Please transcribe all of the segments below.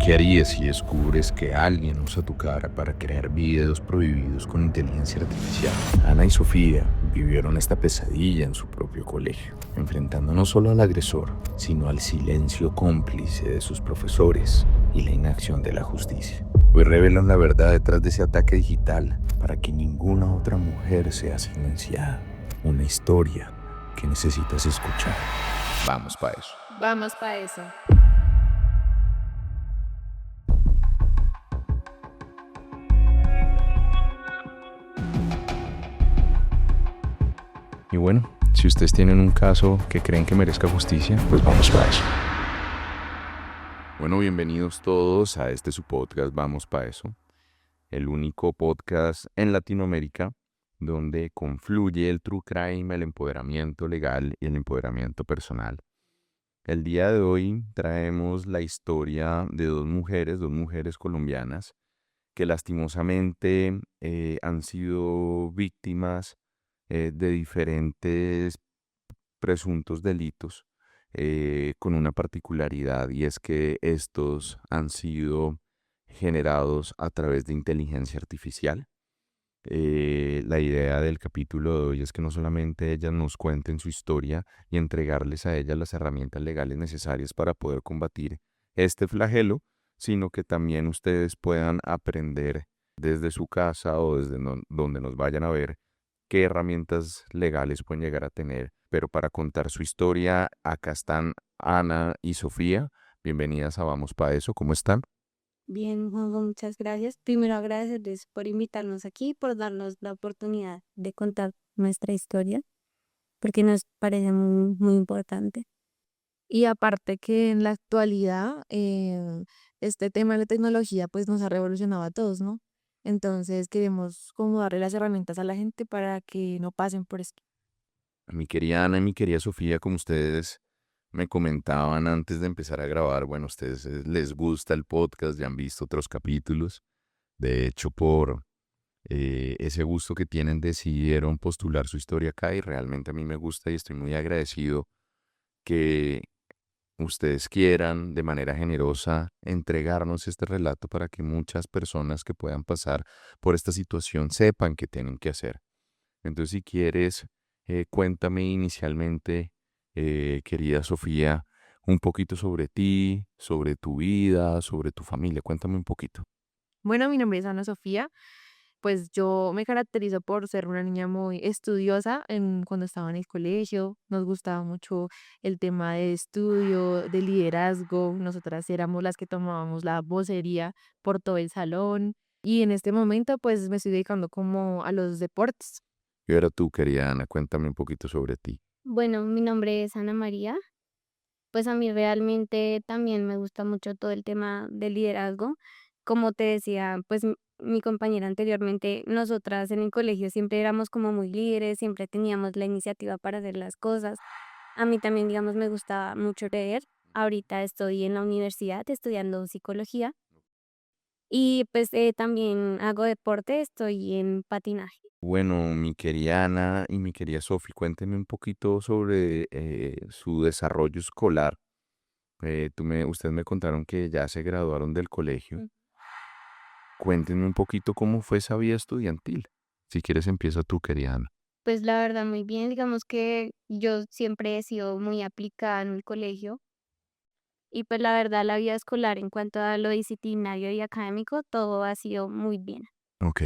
¿Qué harías si descubres que alguien usa tu cara para crear videos prohibidos con inteligencia artificial? Ana y Sofía vivieron esta pesadilla en su propio colegio, enfrentando no solo al agresor, sino al silencio cómplice de sus profesores y la inacción de la justicia. Hoy revelan la verdad detrás de ese ataque digital para que ninguna otra mujer sea silenciada. Una historia que necesitas escuchar. Vamos pa' eso. Vamos para eso. Y bueno, si ustedes tienen un caso que creen que merezca justicia, pues vamos para eso. Bueno, bienvenidos todos a su podcast Vamos pa' eso, el único podcast en Latinoamérica donde confluye el true crime, el empoderamiento legal y el empoderamiento personal. El día de hoy traemos la historia de dos mujeres colombianas que lastimosamente han sido víctimas de diferentes presuntos delitos con una particularidad, y es que estos han sido generados a través de inteligencia artificial. La idea del capítulo de hoy es que no solamente ellas nos cuenten su historia y entregarles a ellas las herramientas legales necesarias para poder combatir este flagelo, sino que también ustedes puedan aprender desde su casa o desde donde nos vayan a ver qué herramientas legales pueden llegar a tener. Pero para contar su historia, acá están Ana y Sofía. Bienvenidas a Vamos Pa' Eso. ¿Cómo están? Bien, Juanjo, muchas gracias. Primero agradecerles por invitarnos aquí, por darnos la oportunidad de contar nuestra historia, porque nos parece muy importante. Y aparte que en la actualidad este tema de la tecnología pues nos ha revolucionado a todos, ¿no? Entonces queremos como darle las herramientas a la gente para que no pasen por esto. A mi querida Ana y mi querida Sofía, como ustedes me comentaban antes de empezar a grabar, bueno, a ustedes les gusta el podcast, ya han visto otros capítulos. De hecho, por ese gusto que tienen, decidieron postular su historia acá, y realmente a mí me gusta y estoy muy agradecido que ustedes quieran de manera generosa entregarnos este relato para que muchas personas que puedan pasar por esta situación sepan qué tienen que hacer. Entonces, si quieres, cuéntame inicialmente, querida Sofía, un poquito sobre ti, sobre tu vida, sobre tu familia. Cuéntame un poquito. Bueno, mi nombre es Ana Sofía, pues yo me caracterizo por ser una niña muy estudiosa cuando estaba en el colegio. Nos gustaba mucho el tema de estudio, de liderazgo. Nosotras éramos las que tomábamos la vocería por todo el salón. Y en este momento pues me estoy dedicando como a los deportes. Y ahora tú, querida Ana, cuéntame un poquito sobre ti. Bueno, mi nombre es Ana María. Pues a mí realmente también me gusta mucho todo el tema del liderazgo. Como te decía, pues mi compañera anteriormente, nosotras en el colegio siempre éramos como muy líderes, siempre teníamos la iniciativa para hacer las cosas. A mí también, digamos, me gusta mucho leer. Ahorita estoy en la universidad estudiando psicología y pues también hago deporte, estoy en patinaje. Bueno, mi querida Ana y mi querida Sofi, cuéntenme un poquito sobre su desarrollo escolar. Ustedes me contaron que ya se graduaron del colegio. Mm. Cuéntenme un poquito cómo fue esa vida estudiantil. Si quieres, empieza tú, querida Ana. Pues la verdad muy bien, digamos que yo siempre he sido muy aplicada en el colegio. Y pues la verdad, la vida escolar en cuanto a lo disciplinario y académico, todo ha sido muy bien. Ok.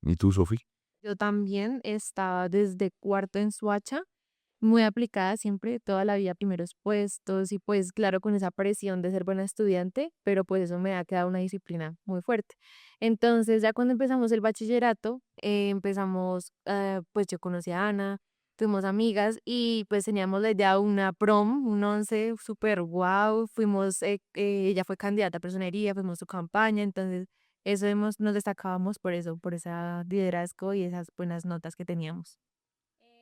¿Y tú, Sofi? Yo también estaba desde cuarto en Suacha, muy aplicada siempre, toda la vida primeros puestos y pues claro con esa presión de ser buena estudiante, pero pues eso me ha quedado una disciplina muy fuerte. Entonces ya cuando empezamos el bachillerato, empezamos, pues yo conocí a Ana, fuimos amigas y pues teníamos la idea de una prom, un once súper guau, fuimos, ella fue candidata a personería, fuimos su campaña, entonces nos destacábamos por eso, por ese liderazgo y esas buenas notas que teníamos.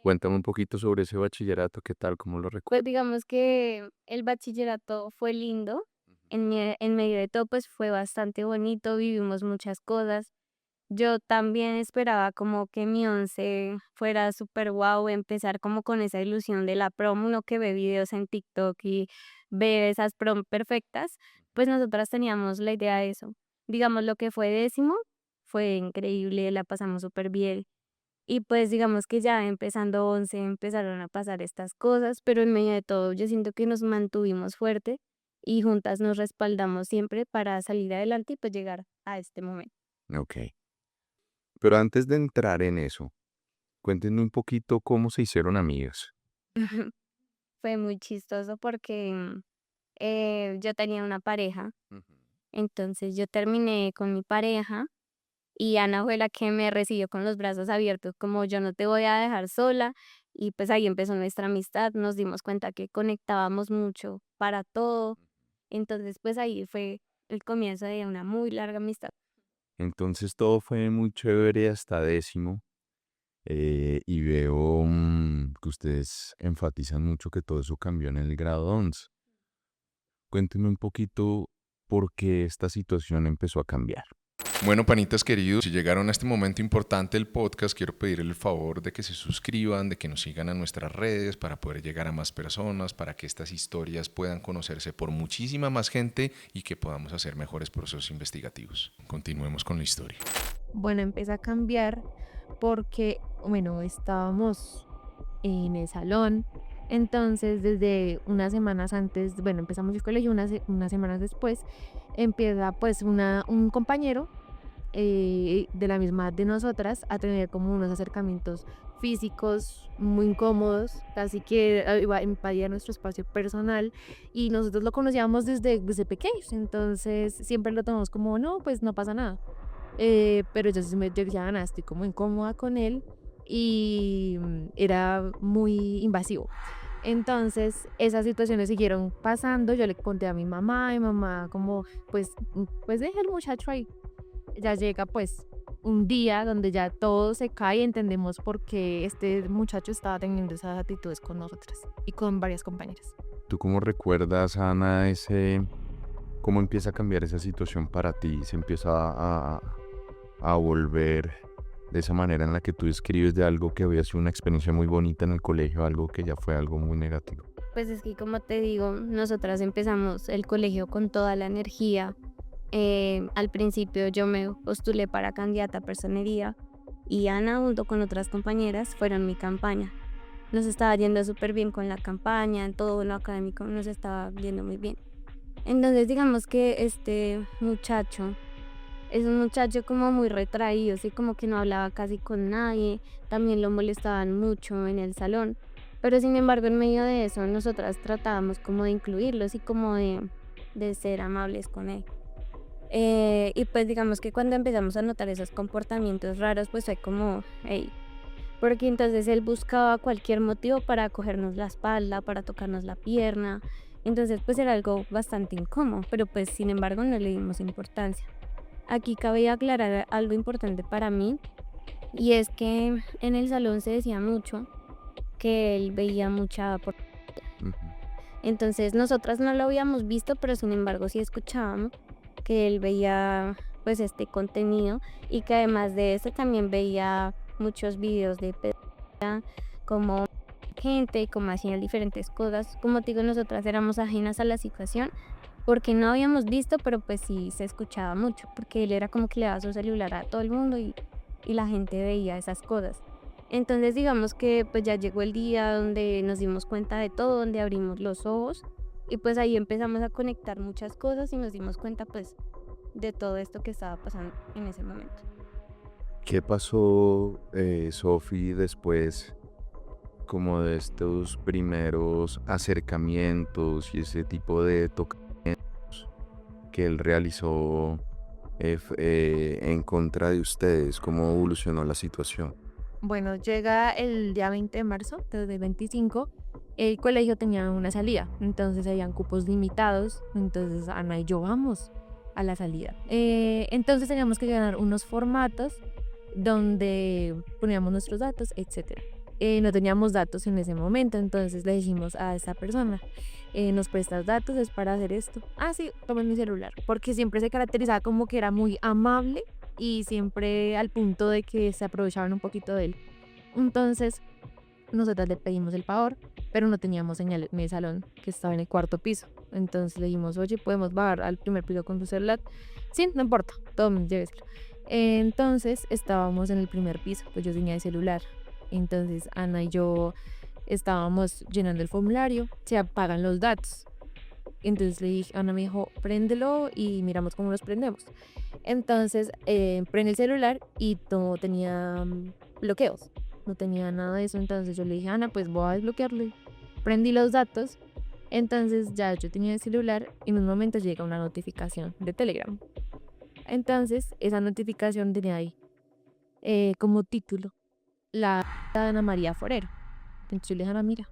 Cuéntame un poquito sobre ese bachillerato, ¿qué tal? ¿Cómo lo Pues recuerdas? digamos que el bachillerato fue lindo, en medio de todo pues fue bastante bonito, vivimos muchas cosas. Yo también esperaba como que mi once fuera súper guau, empezar como con esa ilusión de la prom, uno que ve videos en TikTok y ve esas prom perfectas, pues nosotras teníamos la idea de eso. Digamos, lo que fue décimo fue increíble, la pasamos súper bien. Y pues digamos que ya empezando 11 empezaron a pasar estas cosas, pero en medio de todo yo siento que nos mantuvimos fuerte y juntas nos respaldamos siempre para salir adelante y pues llegar a este momento. Ok. Pero antes de entrar en eso, cuéntenme un poquito cómo se hicieron amigas. Fue muy chistoso porque yo tenía una pareja, entonces yo terminé con mi pareja y Ana fue la que me recibió con los brazos abiertos, como yo no te voy a dejar sola. Y pues ahí empezó nuestra amistad, nos dimos cuenta que conectábamos mucho para todo. Entonces pues ahí fue el comienzo de una muy larga amistad. Entonces todo fue muy chévere hasta décimo. Y veo que ustedes enfatizan mucho que todo eso cambió en el grado 11. Cuéntenme un poquito por qué esta situación empezó a cambiar. Bueno, panitas queridos, si llegaron a este momento importante del podcast, quiero pedir el favor de que se suscriban, de que nos sigan a nuestras redes para poder llegar a más personas, para que estas historias puedan conocerse por muchísima más gente y que podamos hacer mejores procesos investigativos. Continuemos con la historia. Bueno, empieza a cambiar porque, bueno, estábamos en el salón. Entonces, desde unas semanas antes, bueno, empezamos el colegio, unas semanas después, empieza pues un compañero de la misma edad de nosotras a tener como unos acercamientos físicos muy incómodos, casi que invadía nuestro espacio personal y nosotros lo conocíamos desde pequeños, entonces siempre lo tomamos como, no, pues no pasa nada. Pero yo decía, Ana, estoy como incómoda con él y era muy invasivo. Entonces esas situaciones siguieron pasando, yo le conté a mi mamá como pues deja el muchacho ahí. Ya llega pues un día donde ya todo se cae y entendemos por qué este muchacho estaba teniendo esas actitudes con nosotras y con varias compañeras. ¿Tú cómo recuerdas, Ana, cómo empieza a cambiar esa situación para ti? ¿Se empieza a volver de esa manera en la que tú describes de algo que había sido una experiencia muy bonita en el colegio, algo que ya fue algo muy negativo? Pues es que como te digo, nosotras empezamos el colegio con toda la energía. Al principio yo me postulé para candidata a personería y Ana junto con otras compañeras fueron mi campaña. Nos estaba yendo súper bien con la campaña, en todo lo académico nos estaba yendo muy bien. Entonces digamos que este muchacho es un muchacho como muy retraído, así como que no hablaba casi con nadie, también lo molestaban mucho en el salón, pero sin embargo en medio de eso nosotras tratábamos como de incluirlos y como de ser amables con él. Y pues digamos que cuando empezamos a notar esos comportamientos raros, pues fue como, hey, porque entonces él buscaba cualquier motivo para cogernos la espalda, para tocarnos la pierna, entonces pues era algo bastante incómodo, pero pues sin embargo no le dimos importancia. Aquí cabe aclarar algo importante para mí, y es que en el salón se decía mucho que él veía mucha pornografía. Ujú. Entonces nosotras no lo habíamos visto, pero sin embargo sí escuchábamos que él veía pues este contenido y que además de eso también veía muchos videos de pedofilia, como gente, como hacían diferentes cosas. Como te digo, nosotras éramos ajenas a la situación porque no habíamos visto, pero pues sí se escuchaba mucho, porque él era como que le daba su celular a todo el mundo y la gente veía esas cosas. Entonces digamos que pues ya llegó el día donde nos dimos cuenta de todo, donde abrimos los ojos y pues ahí empezamos a conectar muchas cosas y nos dimos cuenta pues de todo esto que estaba pasando en ese momento. ¿Qué pasó, Sofi, después como de estos primeros acercamientos y ese tipo de tocamientos que él realizó en contra de ustedes? ¿Cómo evolucionó la situación? Bueno, llega el día 20 de marzo, desde el 25, el colegio tenía una salida, entonces habían cupos limitados, entonces Ana y yo vamos a la salida. Entonces teníamos que llenar unos formatos donde poníamos nuestros datos, etc. No teníamos datos en ese momento, entonces le dijimos a esta persona, nos prestas datos, es para hacer esto. Ah, sí, toma mi celular, porque siempre se caracterizaba como que era muy amable y siempre al punto de que se aprovechaban un poquito de él. Entonces nosotras le pedimos el favor pero no teníamos señal en el salón que estaba en el cuarto piso. Entonces le dijimos, oye, ¿podemos bajar al primer piso con tu celular? Sí, no importa, tome, lléveselo. Entonces estábamos en el primer piso, pues yo tenía el celular. Entonces Ana y yo estábamos llenando el formulario, se apagan los datos. Entonces le dije, Ana me dijo, préndelo y miramos cómo los prendemos. Entonces prende el celular y no tenía bloqueos, no tenía nada de eso. Entonces yo le dije, Ana, pues voy a desbloquearlo. Prendí los datos. Entonces ya yo tenía el celular y en un momento llega una notificación de Telegram. Entonces esa notificación tenía ahí como título la de Ana María Forero. Entonces yo le dije, Ana, mira.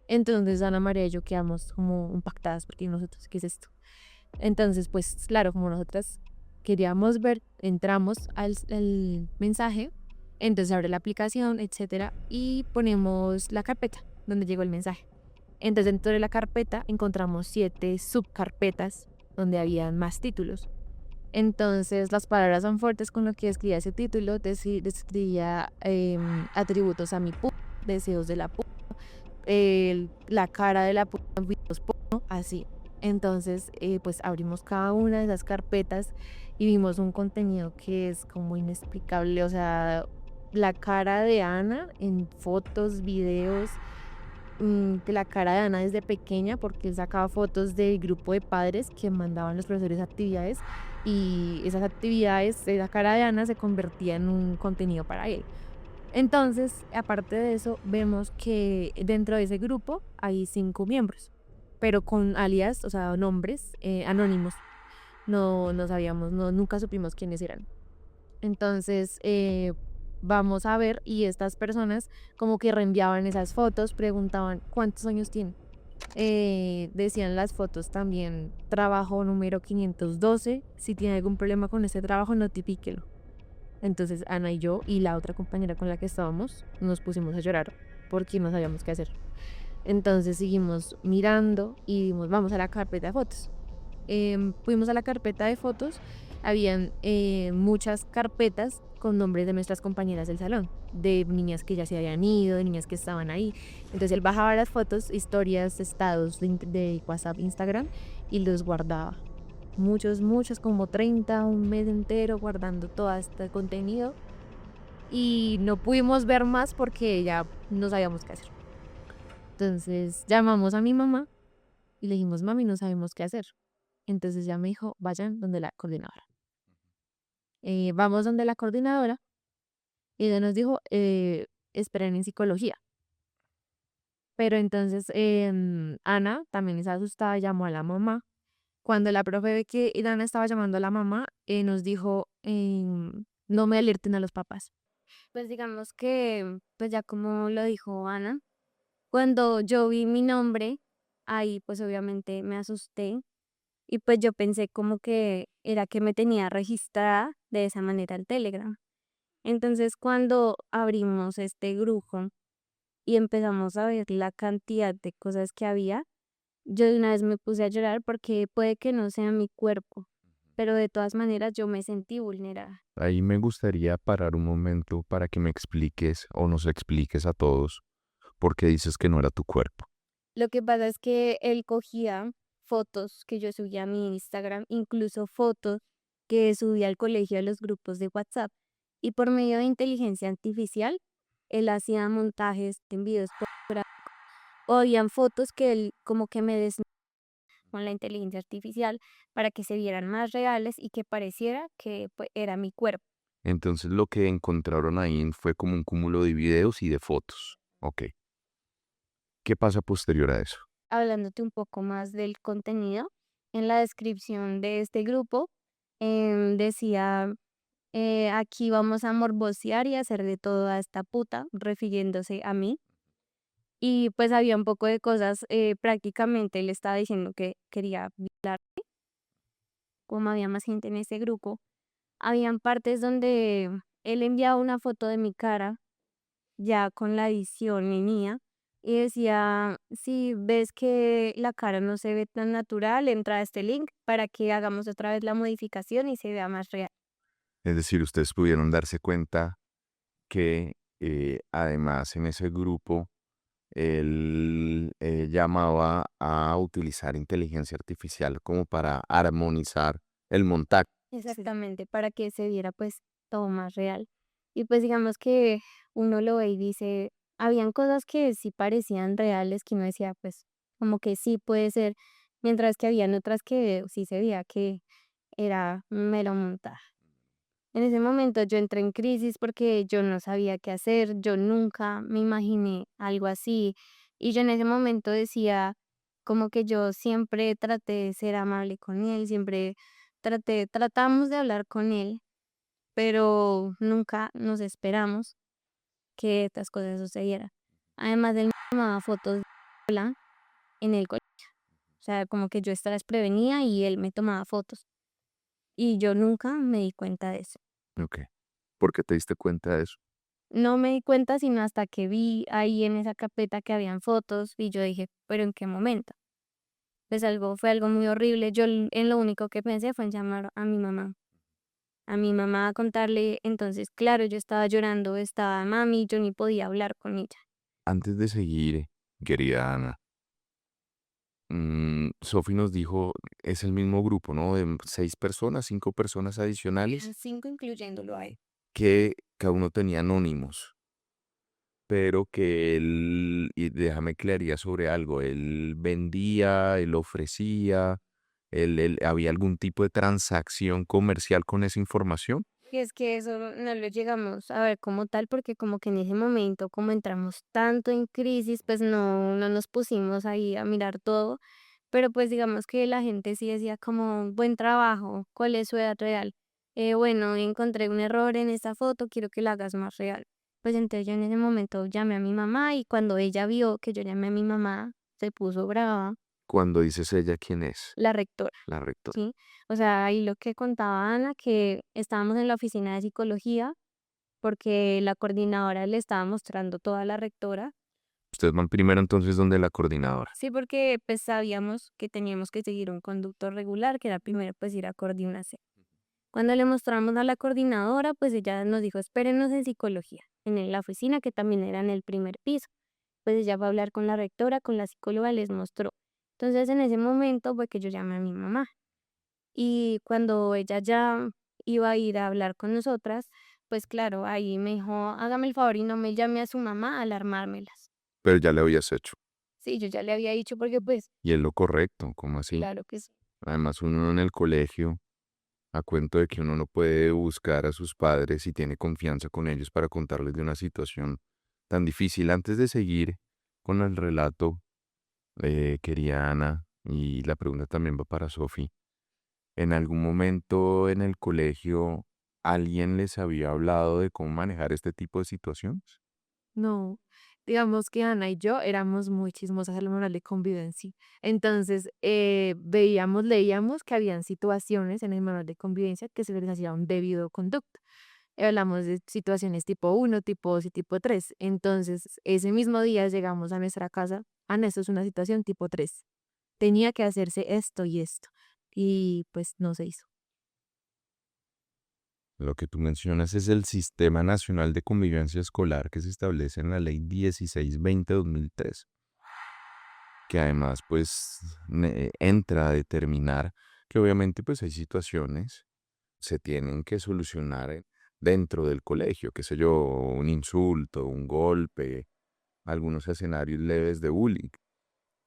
Entonces Ana María y yo quedamos como impactadas porque nosotros, ¿qué es esto? Entonces, pues claro, como nosotras queríamos ver, entramos al mensaje, entonces abre la aplicación, etcétera, y ponemos la carpeta donde llegó el mensaje. Entonces dentro de la carpeta encontramos 7 subcarpetas donde habían más títulos. Entonces las palabras son fuertes con lo que describía ese título, describía atributos a mi puta, deseos de la puta, la cara de la puta, videos porno, así. Entonces, pues abrimos cada una de esas carpetas y vimos un contenido que es como inexplicable. O sea, la cara de Ana en fotos, videos, de la cara de Ana desde pequeña, porque él sacaba fotos del grupo de padres que mandaban los profesores actividades y esas actividades, esa cara de Ana se convertía en un contenido para él. Entonces, aparte de eso, vemos que dentro de ese grupo hay 5 miembros, pero con alias, o sea, nombres anónimos. No sabíamos, nunca supimos quiénes eran. Entonces, vamos a ver y estas personas como que reenviaban esas fotos, preguntaban cuántos años tienen. Decían las fotos también, trabajo número 512, si tiene algún problema con ese trabajo, notifíquelo. Entonces Ana y yo y la otra compañera con la que estábamos nos pusimos a llorar porque no sabíamos qué hacer. Entonces seguimos mirando y dijimos, vamos a la carpeta de fotos. Fuimos a la carpeta de fotos, habían muchas carpetas con nombres de nuestras compañeras del salón, de niñas que ya se habían ido, de niñas que estaban ahí. Entonces él bajaba las fotos, historias, estados de WhatsApp, Instagram y los guardaba. Muchos, como 30, un mes entero guardando todo este contenido. Y no pudimos ver más porque ya no sabíamos qué hacer. Entonces llamamos a mi mamá y le dijimos, mami, no sabemos qué hacer. Entonces ya me dijo, vayan donde la coordinadora. Vamos donde la coordinadora y ella nos dijo, esperen en psicología. Pero entonces Ana también es asustada, llamó a la mamá. Cuando la profe ve que Ana estaba llamando a la mamá, nos dijo, no me alerten a los papás. Pues digamos que, pues ya como lo dijo Ana, cuando yo vi mi nombre, ahí pues obviamente me asusté y pues yo pensé como que era que me tenía registrada de esa manera el Telegram. Entonces cuando abrimos este grupo y empezamos a ver la cantidad de cosas que había, yo de una vez me puse a llorar porque puede que no sea mi cuerpo, pero de todas maneras yo me sentí vulnerada. Ahí me gustaría parar un momento para que me expliques o nos expliques a todos por qué dices que no era tu cuerpo. Lo que pasa es que él cogía fotos que yo subía a mi Instagram, incluso fotos que subía al colegio a los grupos de WhatsApp. Y por medio de inteligencia artificial, él hacía montajes en videos o habían fotos que él como que me desnudaba con la inteligencia artificial para que se vieran más reales y que pareciera que pues, era mi cuerpo. Entonces lo que encontraron ahí fue como un cúmulo de videos y de fotos. Ok. ¿Qué pasa posterior a eso? Hablándote un poco más del contenido, en la descripción de este grupo decía, aquí vamos a morbosear y hacer de todo a esta puta, refiriéndose a mí. Y pues había un poco de cosas, prácticamente él estaba diciendo que quería violar, como había más gente en ese grupo. Habían partes donde él enviaba una foto de mi cara, ya con la edición mía, y decía, si ves que la cara no se ve tan natural, entra a este link para que hagamos otra vez la modificación y se vea más real. Es decir, ustedes pudieron darse cuenta que además en ese grupo él llamaba a utilizar inteligencia artificial como para armonizar el montaje. Exactamente, para que se viera pues todo más real. Y pues digamos que uno lo ve y dice, habían cosas que sí parecían reales, que uno decía pues como que sí puede ser, mientras que habían otras que sí se veía que era mero montaje. En ese momento yo entré en crisis porque yo no sabía qué hacer, yo nunca me imaginé algo así y yo en ese momento decía como que yo siempre traté de ser amable con él, siempre tratamos de hablar con él, pero nunca nos esperamos que estas cosas sucedieran. Además, él me tomaba fotos de sola en el colegio, o sea, como que yo estaba desprevenida y él me tomaba fotos y yo nunca me di cuenta de eso. Ok. ¿Por qué te diste cuenta de eso? No me di cuenta sino hasta que vi ahí en esa carpeta que habían fotos y yo dije, pero ¿en qué momento? Pues fue algo muy horrible. Yo en lo único que pensé fue en llamar a mi mamá a contarle. Entonces, claro, yo estaba llorando, estaba mami, yo ni podía hablar con ella. Antes de seguir, querida Ana, Sophie nos dijo, es el mismo grupo, ¿no? De 6 personas, 5 personas adicionales, Eran 5 incluyéndolo a él. que cada uno tenía anónimos, pero que él, y déjame claridad sobre algo, él vendía, él ofrecía, él había algún tipo de transacción comercial con esa información. Y es que eso no lo llegamos a ver como tal, porque como que en ese momento, como entramos tanto en crisis, pues no nos pusimos ahí a mirar todo, pero pues digamos que la gente sí decía como, buen trabajo, ¿cuál es su edad real? Bueno, encontré un error en esta foto, quiero que la hagas más real. Pues entonces yo en ese momento llamé a mi mamá y cuando ella vio que yo llamé a mi mamá, se puso brava, Cuando dices ella, ¿quién es? la rectora. La rectora. Sí, o sea, ahí lo que contaba Ana, que estábamos en la oficina de psicología porque la coordinadora le estaba mostrando toda a la rectora. Ustedes van primero entonces donde la coordinadora. Sí, porque pues sabíamos que teníamos que seguir un conducto regular, que era primero pues ir a coordinación. Cuando le mostramos a la coordinadora, pues ella nos dijo, espérenos en psicología, en la oficina que también era en el primer piso. Pues ella fue a hablar con la rectora, con la psicóloga, les mostró. Entonces en ese momento fue que yo llamé a mi mamá. Y cuando ella ya iba a ir a hablar con nosotras, pues claro, ahí me dijo, hágame el favor y no me llame a su mamá a alarmármelas. Pero ya le habías hecho. Sí, yo ya le había dicho porque pues, Y es lo correcto, ¿cómo así? claro que sí. Además, uno en el colegio, a cuento de que uno no puede buscar a sus padres y tiene confianza con ellos para contarles de una situación tan difícil. Antes de seguir con el relato, querida Ana, y la pregunta también va para Sofi, ¿en algún momento en el colegio alguien les había hablado de cómo manejar este tipo de situaciones? No, digamos que Ana y yo éramos muy chismosas en el manual de convivencia. Entonces, leíamos que habían situaciones en el manual de convivencia que se les hacía un debido conducta. Hablamos de situaciones tipo uno, tipo 2 y tipo 3. Entonces, ese mismo día llegamos a nuestra casa. Ana, esto es una situación tipo 3. Tenía que hacerse esto y esto. Y pues no se hizo. Lo que tú mencionas es el Sistema Nacional de Convivencia Escolar que se establece en la Ley 1620/2003, que además pues entra a determinar que obviamente pues hay situaciones se tienen que solucionar dentro del colegio, qué sé yo, un insulto, un golpe, algunos escenarios leves de bullying.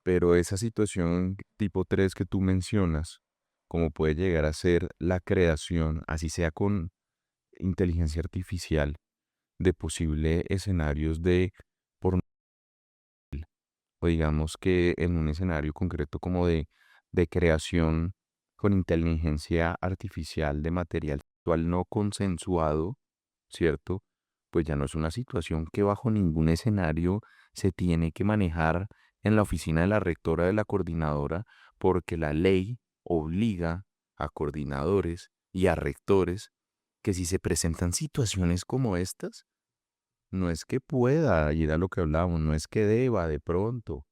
Pero esa situación tipo 3 que tú mencionas, como puede llegar a ser la creación, así sea con inteligencia artificial, de posibles escenarios de porno, o digamos que en un escenario concreto como de creación con inteligencia artificial de material sexual no consensuado, ¿cierto? Pues ya no es una situación que bajo ningún escenario se tiene que manejar en la oficina de la rectora de la coordinadora, porque la ley obliga a coordinadores y a rectores que si se presentan situaciones como estas, no es que pueda ir a lo que hablábamos, no es que deba de pronto,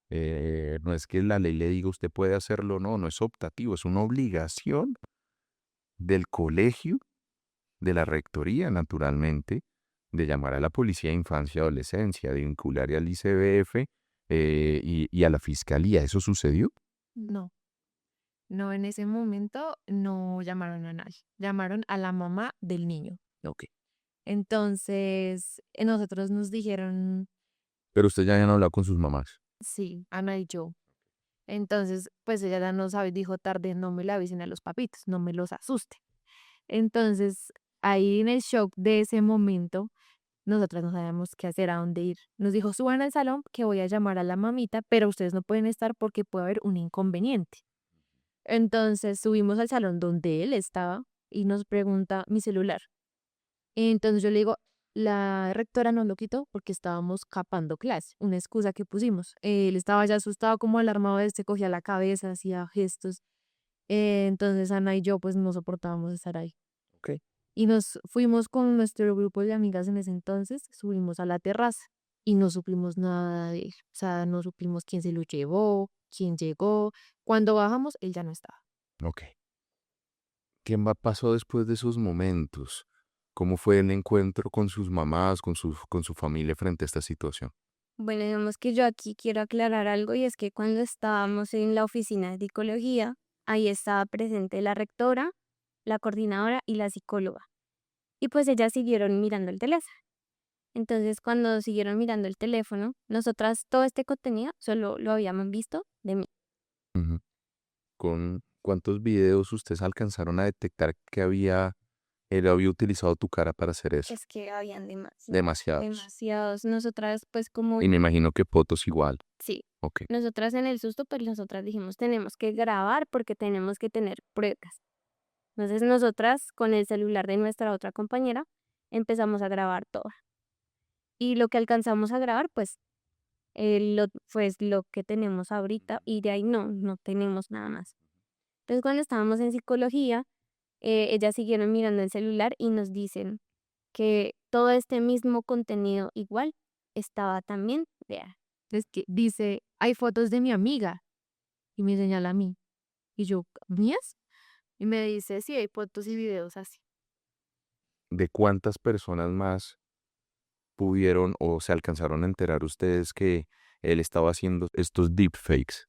no es que la ley le diga usted puede hacerlo, no, no es optativo, es una obligación del colegio, de la rectoría, naturalmente, de llamar a la Policía de Infancia y Adolescencia, de vincular al ICBF y a la Fiscalía. ¿Eso sucedió? No, no, en ese momento no llamaron a nadie, llamaron a la mamá del niño. Ok. Entonces, nosotros nos dijeron, Pero usted ya habían hablado con sus mamás. sí, Ana y yo. Entonces, pues ella ya no sabe, dijo tarde, no me la avisen a los papitos, no me los asuste. Entonces, ahí en el shock de ese momento, nosotras no sabíamos qué hacer, a dónde ir. Nos dijo, suban al salón que voy a llamar a la mamita, pero ustedes no pueden estar porque puede haber un inconveniente. Entonces subimos al salón donde él estaba y nos pregunta mi celular. Entonces yo le digo, la rectora nos lo quitó porque estábamos capando clase, una excusa que pusimos. Él estaba ya asustado, como alarmado, él se cogía la cabeza, hacía gestos. Entonces Ana y yo pues no soportábamos estar ahí. Ok. Y nos fuimos con nuestro grupo de amigas en ese entonces, subimos a la terraza y no supimos nada de él. O sea, no supimos quién se lo llevó, quién llegó. Cuando bajamos, él ya no estaba. Ok. Pasó después de esos momentos? ¿Cómo fue el encuentro con sus mamás, con su familia frente a esta situación? Bueno, digamos que yo aquí quiero aclarar algo y es que cuando estábamos en la oficina de psicología, ahí estaba presente la rectora, la coordinadora y la psicóloga. Y pues ellas siguieron mirando el teléfono. Entonces, cuando siguieron mirando el teléfono, nosotras todo este contenido solo lo habíamos visto de mí. Ujú. ¿Con cuántos videos ustedes alcanzaron a detectar que él había utilizado tu cara para hacer eso? Es que habían Demasiados. demasiados. Nosotras, pues como, Y me imagino que fotos igual. sí, Ok. nosotras en el susto, pues nosotras dijimos, tenemos que grabar porque tenemos que tener pruebas. Entonces, nosotras con el celular de nuestra otra compañera empezamos a grabar todo. Y lo que alcanzamos a grabar, pues, pues lo que tenemos ahorita y de ahí no tenemos nada más. Entonces, cuando estábamos en psicología, ellas siguieron mirando el celular y nos dicen que todo este mismo contenido igual estaba también de Es que dice, hay fotos de mi amiga y me señala a mí. Y yo, ¿mías? Y me dice, sí, hay fotos y videos así. ¿De cuántas personas más pudieron o se alcanzaron a enterar ustedes que él estaba haciendo estos deepfakes?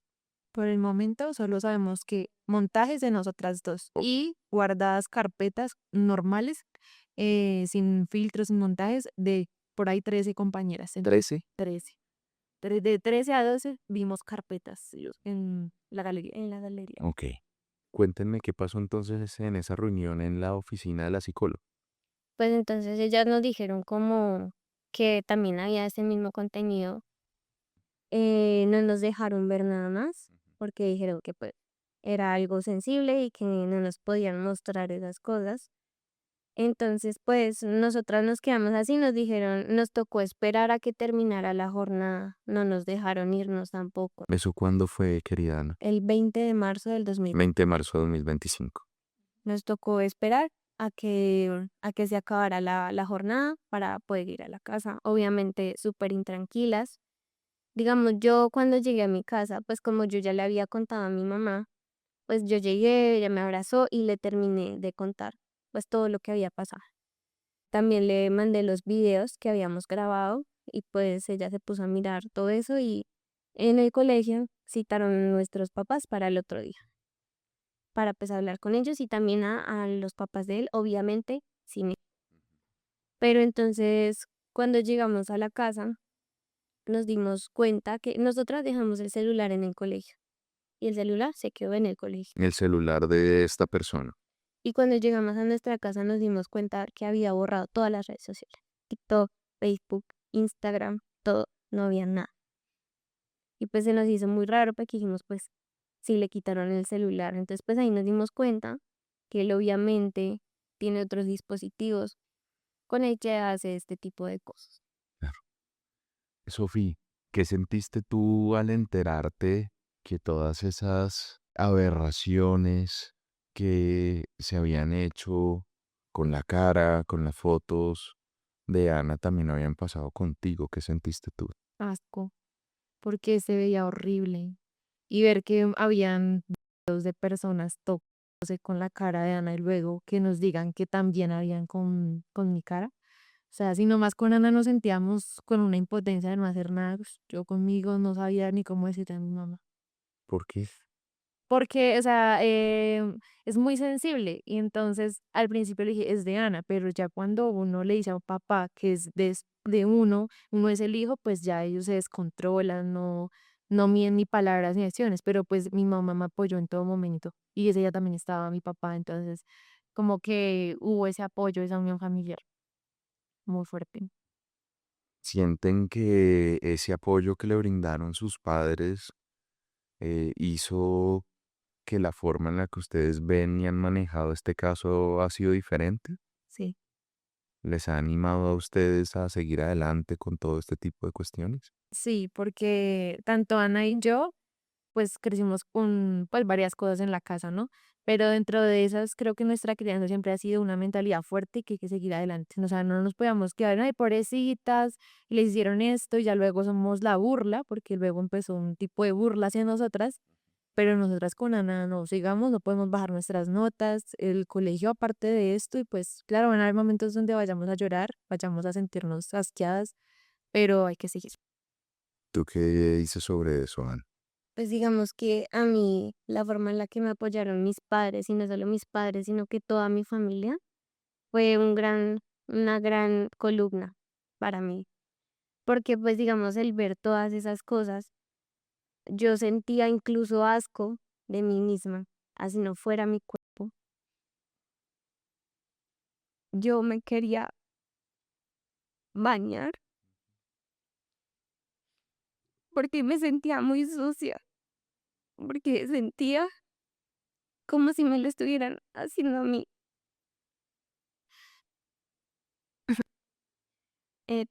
Por el momento solo sabemos que montajes de nosotras dos Ok. y guardadas carpetas normales, sin filtros, sin montajes, de por ahí 13 compañeras. En 13. 13. De 13 a 12 vimos carpetas sí, en la galería. en la galería. Ok. Cuéntenme qué pasó entonces en esa reunión en la oficina de la psicóloga. Pues entonces ellas nos dijeron como que también había ese mismo contenido. No nos dejaron ver nada más porque dijeron que pues era algo sensible y que no nos podían mostrar esas cosas. Entonces, pues nosotras nos quedamos así, nos dijeron, nos tocó esperar a que terminara la jornada, no nos dejaron irnos tampoco. ¿Eso cuándo fue, querida Ana? El 20 de marzo del 2020 20 de marzo de 2025. nos tocó esperar a que se acabara la jornada para poder ir a la casa. Obviamente súper intranquilas. Digamos, yo cuando llegué a mi casa, pues como yo ya le había contado a mi mamá, pues yo llegué, ella me abrazó y le terminé de contar pues todo lo que había pasado. También le mandé los videos que habíamos grabado y pues ella se puso a mirar todo eso y en el colegio citaron a nuestros papás para el otro día, para pues hablar con ellos y también a los papás de él, obviamente, sin él. Pero entonces, cuando llegamos a la casa, nos dimos cuenta que nosotras dejamos el celular en el colegio y el celular se quedó en el colegio. El celular de esta persona. Y cuando llegamos a nuestra casa nos dimos cuenta que había borrado todas las redes sociales, TikTok, Facebook, Instagram, todo, no había nada. Y pues se nos hizo muy raro porque dijimos, pues, si le quitaron el celular. Entonces, pues ahí nos dimos cuenta que él obviamente tiene otros dispositivos con el que hace este tipo de cosas. Claro. Sofía, ¿qué sentiste tú al enterarte que todas esas aberraciones que se habían hecho con la cara, con las fotos de Ana, también habían pasado contigo? ¿Qué sentiste tú? Asco, porque se veía horrible. Y ver que habían videos de personas tocándose con la cara de Ana y luego que nos digan que también habían con mi cara. O sea, si nomás con Ana nos sentíamos con una impotencia de no hacer nada, pues, yo conmigo no sabía ni cómo decirle a mi mamá. ¿Por qué? Porque, o sea, es muy sensible y entonces al principio le dije, es de Ana, pero ya cuando uno le dice a un papá que es de uno es el hijo, pues ya ellos se descontrolan, no miden ni palabras ni acciones, pero pues mi mamá me apoyó en todo momento y ese día también estaba mi papá, entonces como que hubo ese apoyo, esa unión familiar muy fuerte. ¿Sienten que ese apoyo que le brindaron sus padres hizo que la forma en la que ustedes ven y han manejado este caso ha sido diferente? Sí. ¿Les ha animado a ustedes a seguir adelante con todo este tipo de cuestiones? Sí, porque tanto Ana y yo pues crecimos con pues varias cosas en la casa, ¿no? Pero dentro de esas creo que nuestra crianza siempre ha sido una mentalidad fuerte y que hay que seguir adelante. O sea, no nos podíamos quedar, ay, pobrecitas, y les hicieron esto y ya luego somos la burla, porque luego empezó un tipo de burla hacia nosotras, pero nosotras con Ana no sigamos, no podemos bajar nuestras notas, el colegio aparte de esto y pues claro, van a haber momentos donde vayamos a llorar, vayamos a sentirnos asqueadas, pero hay que seguir. ¿Tú qué dices sobre eso, Ana? Pues digamos que a mí la forma en la que me apoyaron mis padres, y no solo mis padres, sino que toda mi familia, fue una gran columna para mí. Porque pues digamos el ver todas esas cosas, yo sentía incluso asco de mí misma, así no fuera mi cuerpo. Yo me quería bañar porque me sentía muy sucia, porque sentía como si me lo estuvieran haciendo a mí.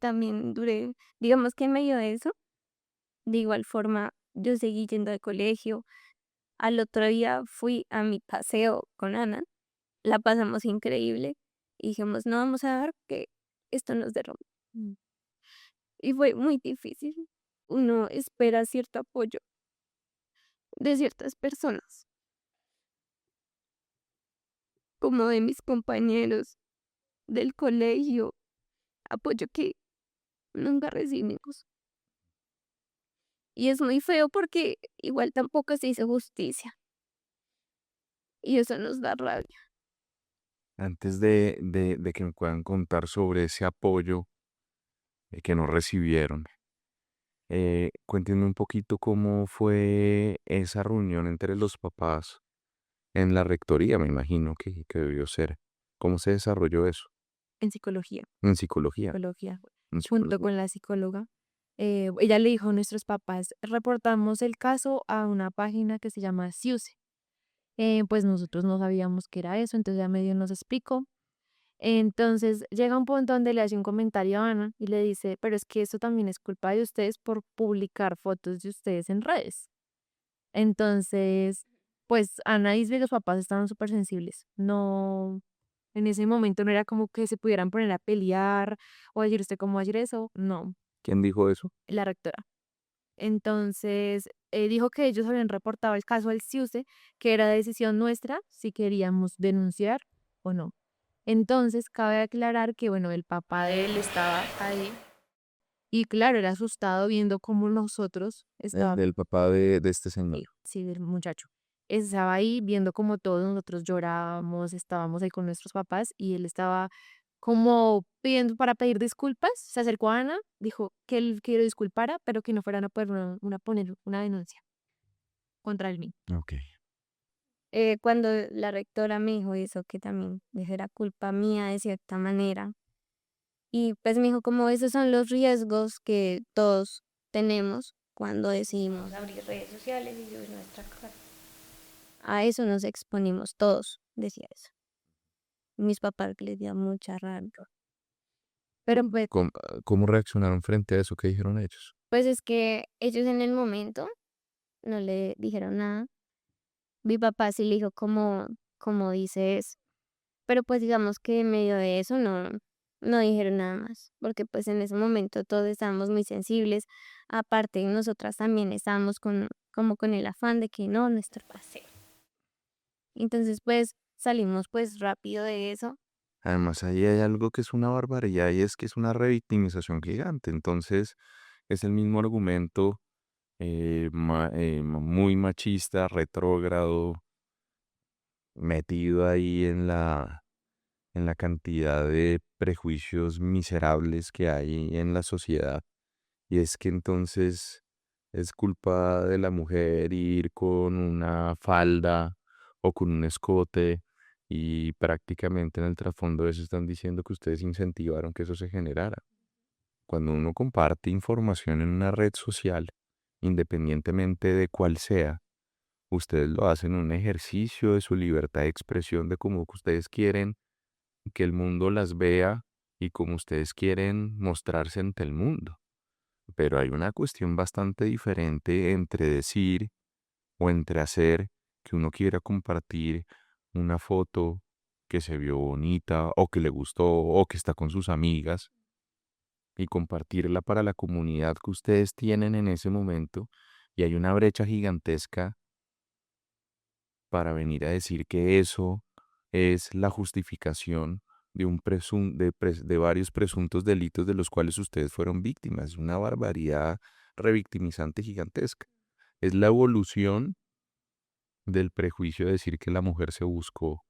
También duré, digamos que en medio de eso, de igual forma, yo seguí yendo al colegio. Al otro día fui a mi paseo con Ana, la pasamos increíble y dijimos, no vamos a dar que esto nos derrumbe. Mm. Y fue muy difícil. Uno espera cierto apoyo de ciertas personas, como de mis compañeros del colegio, apoyo que nunca recibimos. Y es muy feo porque igual tampoco se hizo justicia y eso nos da rabia. Antes de que me puedan contar sobre ese apoyo que no recibieron, cuéntenme un poquito cómo fue esa reunión entre los papás en la rectoría, me imagino que debió ser. ¿Cómo se desarrolló eso? En psicología. En psicología. Psicología, En junto psicología. con la psicóloga. Ella le dijo a nuestros papás, reportamos el caso a una página que se llama SIUSE. Pues nosotros no sabíamos qué era eso, entonces ya medio nos explicó. Entonces llega un punto donde le hace un comentario a Ana y le dice, pero es que eso también es culpa de ustedes por publicar fotos de ustedes en redes. Entonces, pues Ana dice que los papás estaban súper sensibles. No, en ese momento no era como que se pudieran poner a pelear o decir usted cómo va a decir eso. No, ¿Quién dijo eso? la rectora. Entonces, dijo que ellos habían reportado el caso al CIUSE, que era decisión nuestra si queríamos denunciar o no. Entonces, cabe aclarar que, bueno, el papá de él estaba ahí y, claro, era asustado viendo cómo nosotros El estábamos. del papá de este señor. Sí, del muchacho. Estaba ahí viendo como todos nosotros llorábamos, estábamos ahí con nuestros papás y él estaba como pidiendo para pedir disculpas. Se acercó a Ana, dijo que él que lo disculpara, pero que no fueran a poner poner una denuncia contra el mismo. Ok. Cuando la rectora me dijo eso, que también era culpa mía de cierta manera. Y pues me dijo como esos son los riesgos que todos tenemos cuando decidimos abrir redes sociales y subir nuestra cara. A eso nos exponimos todos, decía eso. Mis papás les dio mucha rabia. Pero ¿Cómo reaccionaron frente a eso? ¿Qué dijeron ellos? pues es que ellos en el momento no le dijeron nada. Mi papá sí le dijo como dices, pero pues digamos que en medio de eso no dijeron nada más, porque pues en ese momento todos estábamos muy sensibles. Aparte, nosotras también estábamos como con el afán de que no, nuestro paseo. Entonces pues salimos pues rápido de eso. Además, ahí hay algo que es una barbaridad y es que es una revictimización gigante. Entonces, es el mismo argumento muy machista, retrógrado, metido ahí en la cantidad de prejuicios miserables que hay en la sociedad. Y es que entonces es culpa de la mujer ir con una falda o con un escote y prácticamente en el trasfondo de eso están diciendo que ustedes incentivaron que eso se generara. Cuando uno comparte información en una red social, independientemente de cuál sea, ustedes lo hacen un ejercicio de su libertad de expresión, de cómo que ustedes quieren que el mundo las vea y cómo ustedes quieren mostrarse ante el mundo. Pero hay una cuestión bastante diferente entre decir o entre hacer que uno quiera compartir una foto que se vio bonita o que le gustó o que está con sus amigas y compartirla para la comunidad que ustedes tienen en ese momento. Y hay una brecha gigantesca para venir a decir que eso es la justificación de varios presuntos delitos de los cuales ustedes fueron víctimas. Es una barbaridad revictimizante gigantesca. Es la evolución del prejuicio de decir que la mujer se buscó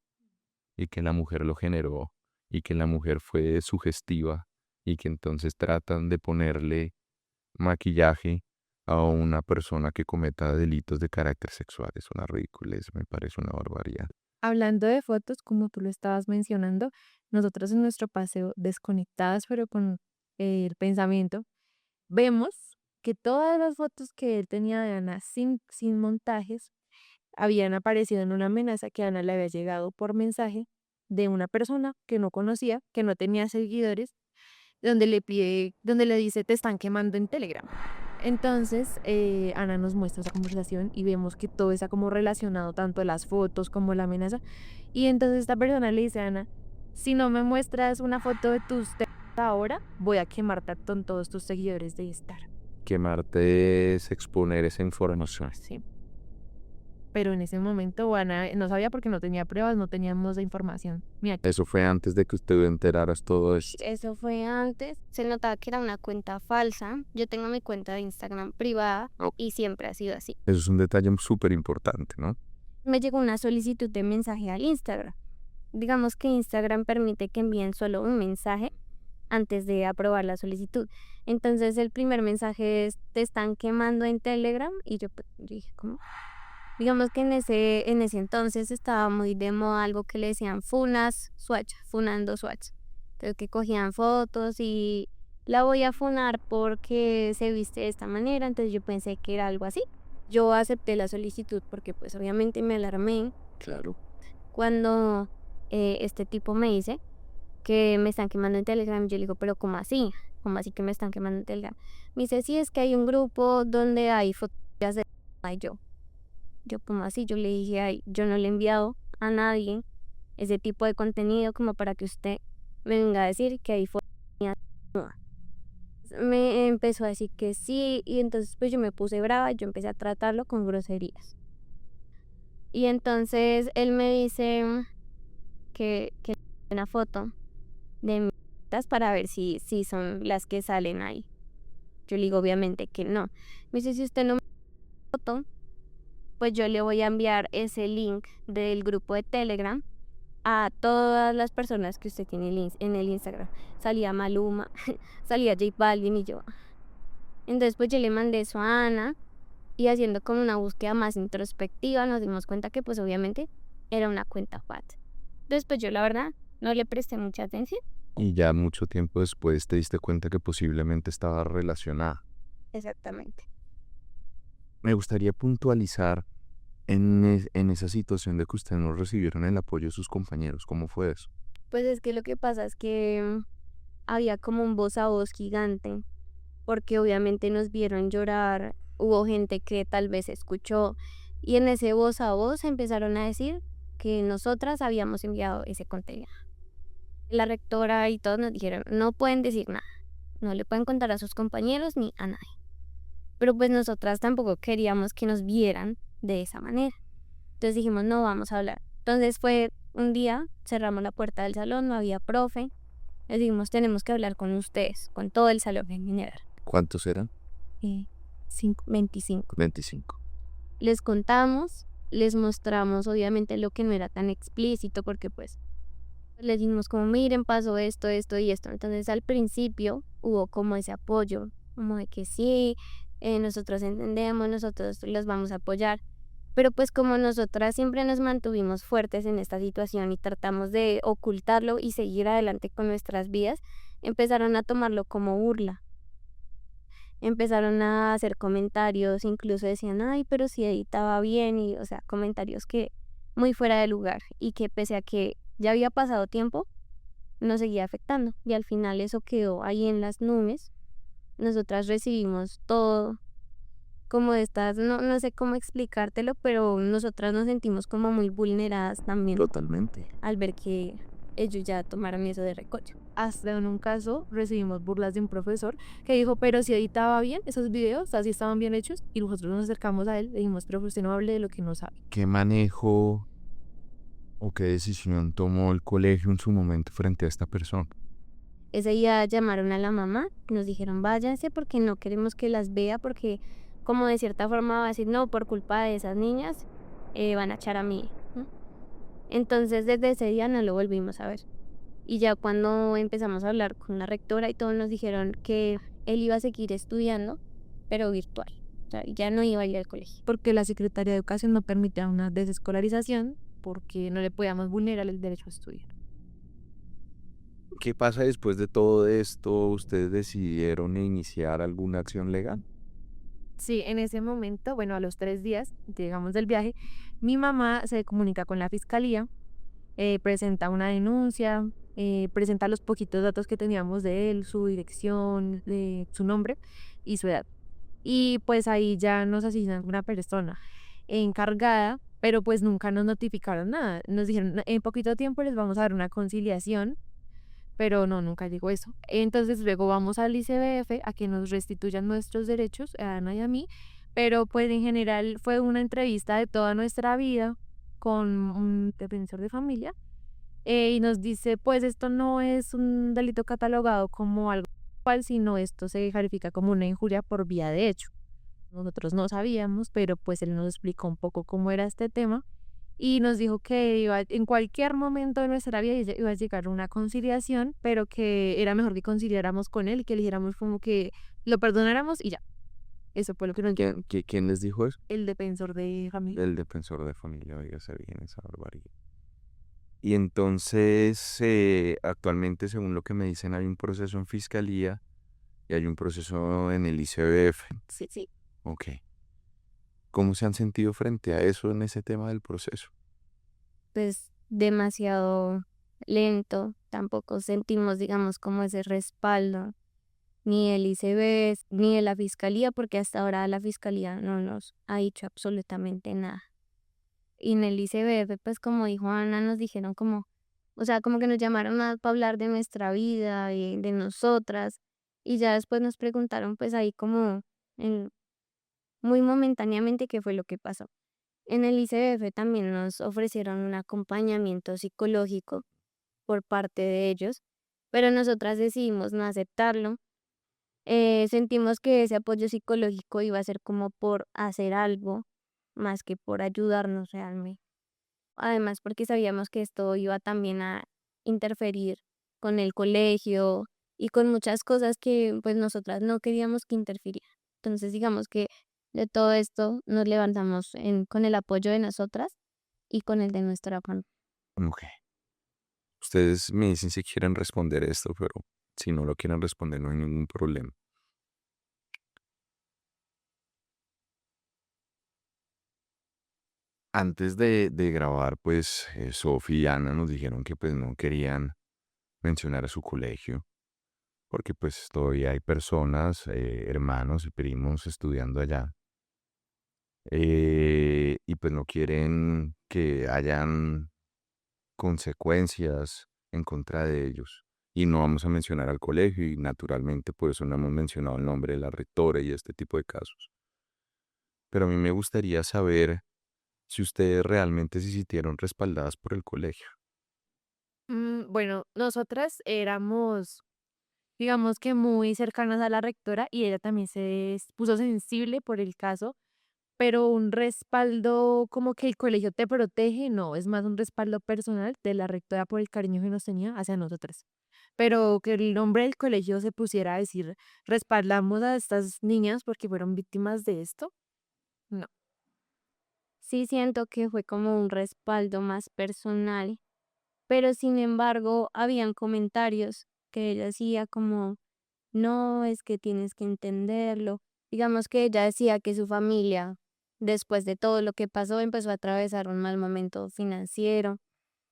y que la mujer lo generó y que la mujer fue sugestiva y que entonces tratan de ponerle maquillaje a una persona que cometa delitos de carácter sexual. Es una ridiculez, me parece una barbaridad. Hablando de fotos, como tú lo estabas mencionando, nosotros en nuestro paseo desconectadas, pero con el pensamiento, vemos que todas las fotos que él tenía de Ana sin montajes habían aparecido en una amenaza que a Ana le había llegado por mensaje de una persona que no conocía, que no tenía seguidores, donde le dice, te están quemando en Telegram. Entonces, Ana nos muestra esa conversación y vemos que todo está como relacionado, tanto las fotos como la amenaza. Y entonces esta persona le dice a Ana, si no me muestras una foto de tus ahora, voy a quemarte con todos tus seguidores de Instagram. Quemarte es exponer esa información. Sí. Pero en ese momento Ana no sabía porque no tenía pruebas, no teníamos la información. Mira, Eso fue antes de que usted enteraras todo esto. Eso fue antes. Se notaba que era una cuenta falsa. Yo tengo mi cuenta de Instagram privada Ok. y siempre ha sido así. Eso es un detalle súper importante, ¿no? Me llegó una solicitud de mensaje al Instagram. Digamos que Instagram permite que envíen solo un mensaje antes de aprobar la solicitud. Entonces el primer mensaje es, te están quemando en Telegram. Y yo dije, ¿cómo? Digamos que en ese entonces estaba muy de moda algo que le decían funas swatch, funando swatch. Entonces que cogían fotos y la voy a funar porque se viste de esta manera. Entonces yo pensé que era algo así. Yo acepté la solicitud porque pues obviamente me alarmé Claro. cuando este tipo me dice que me están quemando en Telegram. Yo le digo, pero ¿cómo así? ¿Cómo así que me están quemando en Telegram? Me dice, sí, es que hay un grupo donde hay fotografías de yo, como así, yo le dije, ay, yo no le he enviado a nadie ese tipo de contenido como para que usted me venga a decir que hay fotos mías. Me empezó a decir que sí y entonces pues yo me puse brava y yo empecé a tratarlo con groserías. Y entonces él me dice que una foto de mis tetas para ver si son las que salen ahí. Yo le digo obviamente que no. Me dice, si usted no me da foto, pues yo le voy a enviar ese link del grupo de Telegram a todas las personas que usted tiene en el Instagram. Salía Maluma, salía J Balvin y yo. Entonces pues yo le mandé eso a Ana y haciendo como una búsqueda más introspectiva nos dimos cuenta que pues obviamente era una cuenta falsa. Entonces pues yo la verdad no le presté mucha atención. Y ya mucho tiempo después te diste cuenta que posiblemente estaba relacionada. Exactamente. Me gustaría puntualizar en esa situación de que ustedes no recibieron el apoyo de sus compañeros. ¿Cómo fue eso? Pues es que lo que pasa es que había como un voz a voz gigante, porque obviamente nos vieron llorar, hubo gente que tal vez escuchó y en ese voz a voz empezaron a decir que nosotras habíamos enviado ese contenido. La rectora y todos nos dijeron, no pueden decir nada, no le pueden contar a sus compañeros ni a nadie. Pero pues nosotras tampoco queríamos que nos vieran de esa manera. Entonces dijimos, no vamos a hablar. Entonces fue un día cerramos la puerta del salón, no había profe. Les dijimos, tenemos que hablar con ustedes, con todo el salón en general. ¿Cuántos eran? 25. 25. Les contamos, les mostramos obviamente lo que no era tan explícito porque pues les dijimos como miren pasó esto, esto y esto. Entonces al principio hubo como ese apoyo, como de que sí, nosotros entendemos, nosotros los vamos a apoyar. Pero pues como nosotras siempre nos mantuvimos fuertes en esta situación y tratamos de ocultarlo y seguir adelante con nuestras vidas, empezaron a tomarlo como burla. Empezaron a hacer comentarios, incluso decían, ay, pero si editaba bien, y, o sea, comentarios que muy fuera de lugar y que pese a que ya había pasado tiempo, nos seguía afectando. Y al final eso quedó ahí en las nubes. Nosotras recibimos todo como estas, no sé cómo explicártelo, pero nosotras nos sentimos como muy vulneradas también Totalmente. al ver que ellos ya tomaron eso de recocho. Hasta en un caso recibimos burlas de un profesor que dijo, pero si editaba bien esos videos, así estaban bien hechos, y nosotros nos acercamos a él y dijimos, pero usted no hable de lo que no sabe. ¿Qué manejo o qué decisión tomó el colegio en su momento frente a esta persona? Ese día llamaron a la mamá, nos dijeron váyanse porque no queremos que las vea, porque como de cierta forma va a decir, no, por culpa de esas niñas van a echar a mí. Entonces desde ese día no lo volvimos a ver. Y ya cuando empezamos a hablar con la rectora y todos nos dijeron que él iba a seguir estudiando, pero virtual. O sea, ya no iba a ir al colegio. Porque la Secretaría de Educación no permitía una desescolarización porque no le podíamos vulnerar el derecho a estudiar. ¿Qué pasa después de todo esto? ¿Ustedes decidieron iniciar alguna acción legal? Sí, en ese momento, bueno, a los 3 días, llegamos del viaje, mi mamá se comunica con la fiscalía, presenta una denuncia, presenta los poquitos datos que teníamos de él, su dirección, de su nombre y su edad. Y pues ahí ya nos asignan una persona encargada, pero pues nunca nos notificaron nada. Nos dijeron, en poquito tiempo les vamos a dar una conciliación, pero no, nunca llegó eso. Entonces luego vamos al ICBF a que nos restituyan nuestros derechos, a Ana y a mí, pero pues en general fue una entrevista de toda nuestra vida con un defensor de familia, y nos dice, pues esto no es un delito catalogado como algo cual, sino esto se califica como una injuria por vía de hecho. Nosotros no sabíamos, pero pues él nos explicó un poco cómo era este tema y nos dijo que iba, en cualquier momento de nuestra vida iba a llegar una conciliación, pero que era mejor que conciliáramos con él y que eligiéramos como que lo perdonáramos y ya. Eso fue lo que nos dijo ¿Quién les dijo eso? el defensor de familia. El defensor de familia, oígase bien esa barbaridad. Y entonces, actualmente, según lo que me dicen, hay un proceso en fiscalía y hay un proceso en el ICBF. Sí. Ok. ¿Cómo se han sentido frente a eso en ese tema del proceso? Pues demasiado lento, tampoco sentimos, digamos, como ese respaldo, ni del ICB, ni de la fiscalía, porque hasta ahora la fiscalía no nos ha dicho absolutamente nada. Y en el ICBF, pues como dijo Ana, nos dijeron como, o sea, como que nos llamaron más para hablar de nuestra vida, de nosotras, y ya después nos preguntaron pues ahí como en- muy momentáneamente qué fue lo que pasó. En el ICBF también nos ofrecieron un acompañamiento psicológico por parte de ellos, pero nosotras decidimos no aceptarlo. Sentimos que ese apoyo psicológico iba a ser como por hacer algo, más que por ayudarnos realmente. Además, porque sabíamos que esto iba también a interferir con el colegio y con muchas cosas que pues nosotras no queríamos que interfiriera. Entonces, digamos que de todo esto nos levantamos con el apoyo de nosotras y con el de nuestra familia. Ok. Ustedes me dicen si quieren responder esto, pero si no lo quieren responder no hay ningún problema. Antes de grabar, pues Sofi y Ana nos dijeron que pues no querían mencionar a su colegio, porque pues todavía hay personas, hermanos y primos estudiando allá, y pues no quieren que hayan consecuencias en contra de ellos. Y no vamos a mencionar al colegio y naturalmente por eso no hemos mencionado el nombre de la rectora y este tipo de casos. Pero a mí me gustaría saber si ustedes realmente se sintieron respaldadas por el colegio. Bueno, nosotras éramos, digamos que muy cercanas a la rectora y ella también puso sensible por el caso, pero un respaldo como que el colegio te protege, no, es más un respaldo personal de la rectora por el cariño que nos tenía hacia nosotras. Pero que el nombre del colegio se pusiera a decir, respaldamos a estas niñas porque fueron víctimas de esto, no. Sí siento que fue como un respaldo más personal, pero sin embargo habían comentarios que ella hacía como, no, es que tienes que entenderlo. Digamos que ella decía que su familia, después de todo lo que pasó, empezó a atravesar un mal momento financiero.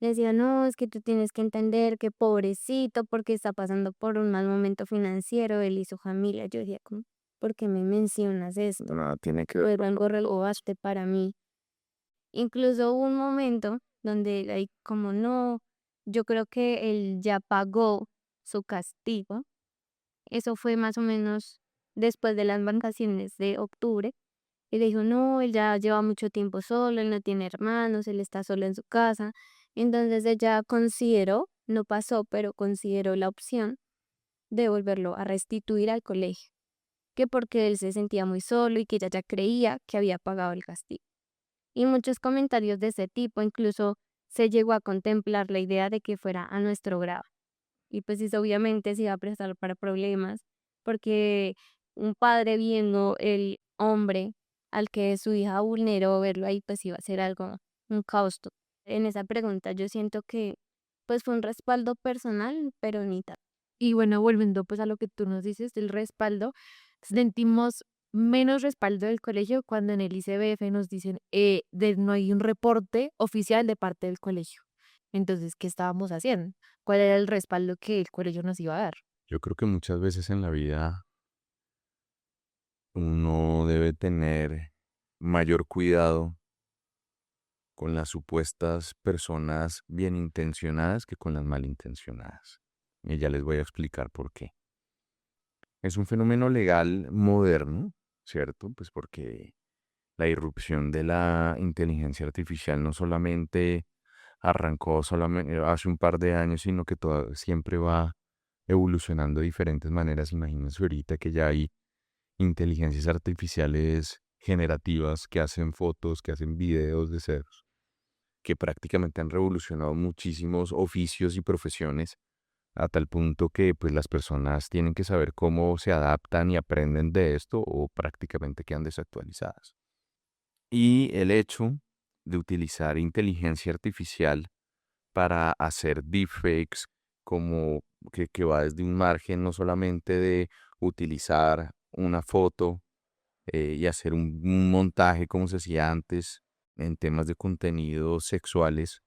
Le decía, no, es que tú tienes que entender que pobrecito, porque está pasando por un mal momento financiero, él y su familia. Yo decía, como, ¿por qué me mencionas esto? Nada tiene que ver. Fue algo relevaste para mí. Incluso hubo un momento donde ahí como no, yo creo que él ya pagó su castigo. Eso fue más o menos después de las vacaciones de octubre. Y le dijo, no, él ya lleva mucho tiempo solo, él no tiene hermanos, él está solo en su casa. Entonces ella consideró, no pasó, pero consideró la opción de volverlo a restituir al colegio, que porque él se sentía muy solo y que ella ya creía que había pagado el castigo. Y muchos comentarios de ese tipo, incluso se llegó a contemplar la idea de que fuera a nuestro grado. Y pues eso obviamente se iba a prestar para problemas, porque un padre viendo el hombre al que su hija vulneró, verlo ahí, pues iba a ser algo, un caos. En esa pregunta yo siento que pues fue un respaldo personal, pero ni tal. Y bueno, volviendo pues a lo que tú nos dices del respaldo, sentimos menos respaldo del colegio cuando en el ICBF nos dicen no hay un reporte oficial de parte del colegio. Entonces, ¿qué estábamos haciendo? ¿Cuál era el respaldo que el colegio nos iba a dar? Yo creo que muchas veces en la vida uno debe tener mayor cuidado con las supuestas personas bien intencionadas que con las malintencionadas. Y ya les voy a explicar por qué. Es un fenómeno legal moderno, ¿cierto? Pues porque la irrupción de la inteligencia artificial no solamente arrancó solamente hace un par de años, sino que siempre va evolucionando de diferentes maneras. Imagínense ahorita que ya hay inteligencias artificiales generativas que hacen fotos, que hacen videos de ceros, que prácticamente han revolucionado muchísimos oficios y profesiones a tal punto que pues las personas tienen que saber cómo se adaptan y aprenden de esto o prácticamente quedan desactualizadas. Y el hecho de utilizar inteligencia artificial para hacer deepfakes, como que va desde un margen no solamente de utilizar una foto y hacer un montaje como se hacía antes en temas de contenidos sexuales,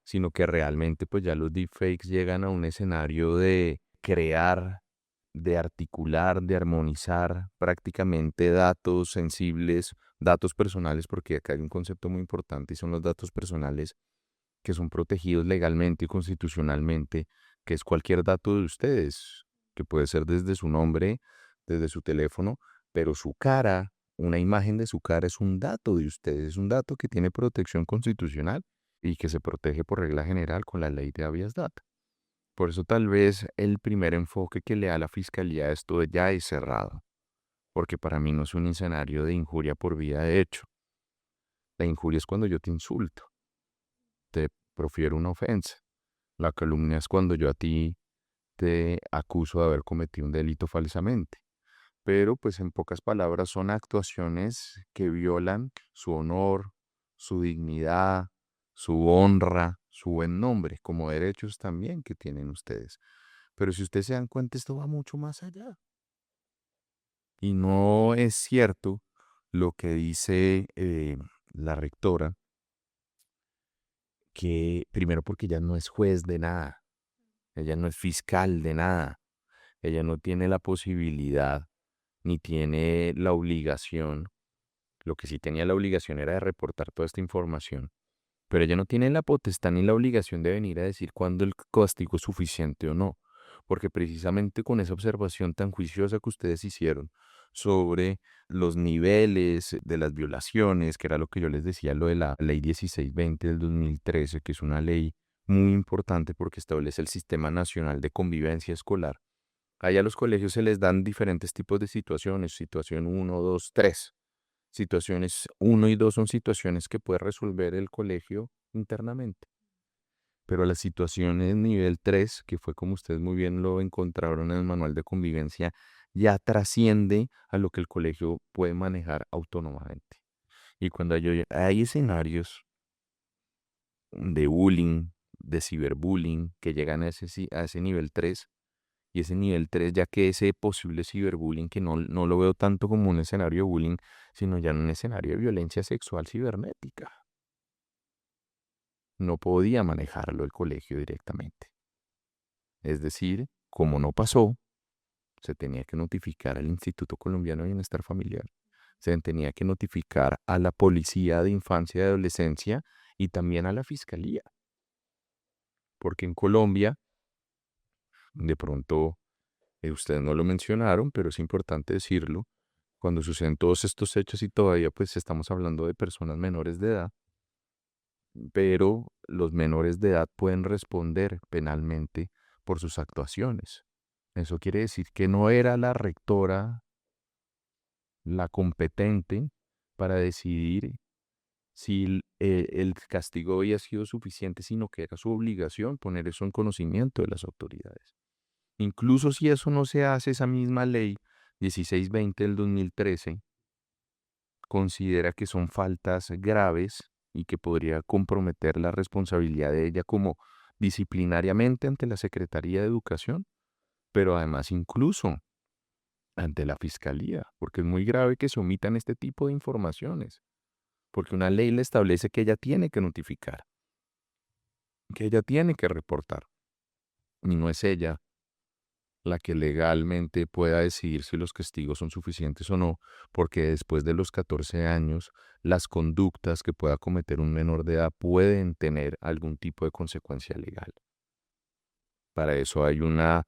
sino que realmente pues ya los deepfakes llegan a un escenario de crear, de articular, de armonizar prácticamente datos sensibles, datos personales, porque acá hay un concepto muy importante y son los datos personales que son protegidos legalmente y constitucionalmente, que es cualquier dato de ustedes, que puede ser desde su nombre, desde su teléfono, pero su cara, una imagen de su cara es un dato de ustedes, es un dato que tiene protección constitucional y que se protege por regla general con la ley de habeas data. Por eso tal vez el primer enfoque que le da la fiscalía a esto ya es cerrado, porque para mí no es un escenario de injuria por vía de hecho. La injuria es cuando yo te insulto, te profiero una ofensa. La calumnia es cuando yo a ti te acuso de haber cometido un delito falsamente. Pero pues en pocas palabras son actuaciones que violan su honor, su dignidad, su honra, su buen nombre, como derechos también que tienen ustedes. Pero si ustedes se dan cuenta, esto va mucho más allá. Y no es cierto lo que dice la rectora, que primero porque ella no es juez de nada, ella no es fiscal de nada, ella no tiene la posibilidad ni tiene la obligación. Lo que sí tenía la obligación era de reportar toda esta información, pero ella no tiene la potestad ni la obligación de venir a decir cuándo el castigo es suficiente o no, porque precisamente con esa observación tan juiciosa que ustedes hicieron sobre los niveles de las violaciones, que era lo que yo les decía, lo de la ley 1620 del 2013, que es una ley muy importante porque establece el Sistema Nacional de Convivencia Escolar. Allá a los colegios se les dan diferentes tipos de situaciones, situación uno, 2, 3. Situaciones uno y 2 son situaciones que puede resolver el colegio internamente. Pero las situaciones nivel 3, que fue como ustedes muy bien lo encontraron en el manual de convivencia, ya trasciende a lo que el colegio puede manejar autónomamente. Y cuando hay escenarios de bullying, de ciberbullying, que llegan a ese nivel 3, y ese nivel 3, ya que ese posible ciberbullying, que no lo veo tanto como un escenario de bullying, sino ya en un escenario de violencia sexual cibernética. No podía manejarlo el colegio directamente. Es decir, como no pasó, se tenía que notificar al Instituto Colombiano de Bienestar Familiar, se tenía que notificar a la Policía de Infancia y Adolescencia y también a la Fiscalía. Porque en Colombia, de pronto, ustedes no lo mencionaron, pero es importante decirlo, cuando suceden todos estos hechos y todavía pues estamos hablando de personas menores de edad, pero los menores de edad pueden responder penalmente por sus actuaciones. Eso quiere decir que no era la rectora la competente para decidir si el castigo había sido suficiente, sino que era su obligación poner eso en conocimiento de las autoridades. Incluso si eso no se hace, esa misma ley 1620 del 2013 considera que son faltas graves y que podría comprometer la responsabilidad de ella como disciplinariamente ante la Secretaría de Educación, pero además incluso ante la Fiscalía, porque es muy grave que se omitan este tipo de informaciones, porque una ley le establece que ella tiene que notificar, que ella tiene que reportar, y no es ella la que legalmente pueda decidir si los castigos son suficientes o no, porque después de los 14 años, las conductas que pueda cometer un menor de edad pueden tener algún tipo de consecuencia legal. Para eso hay una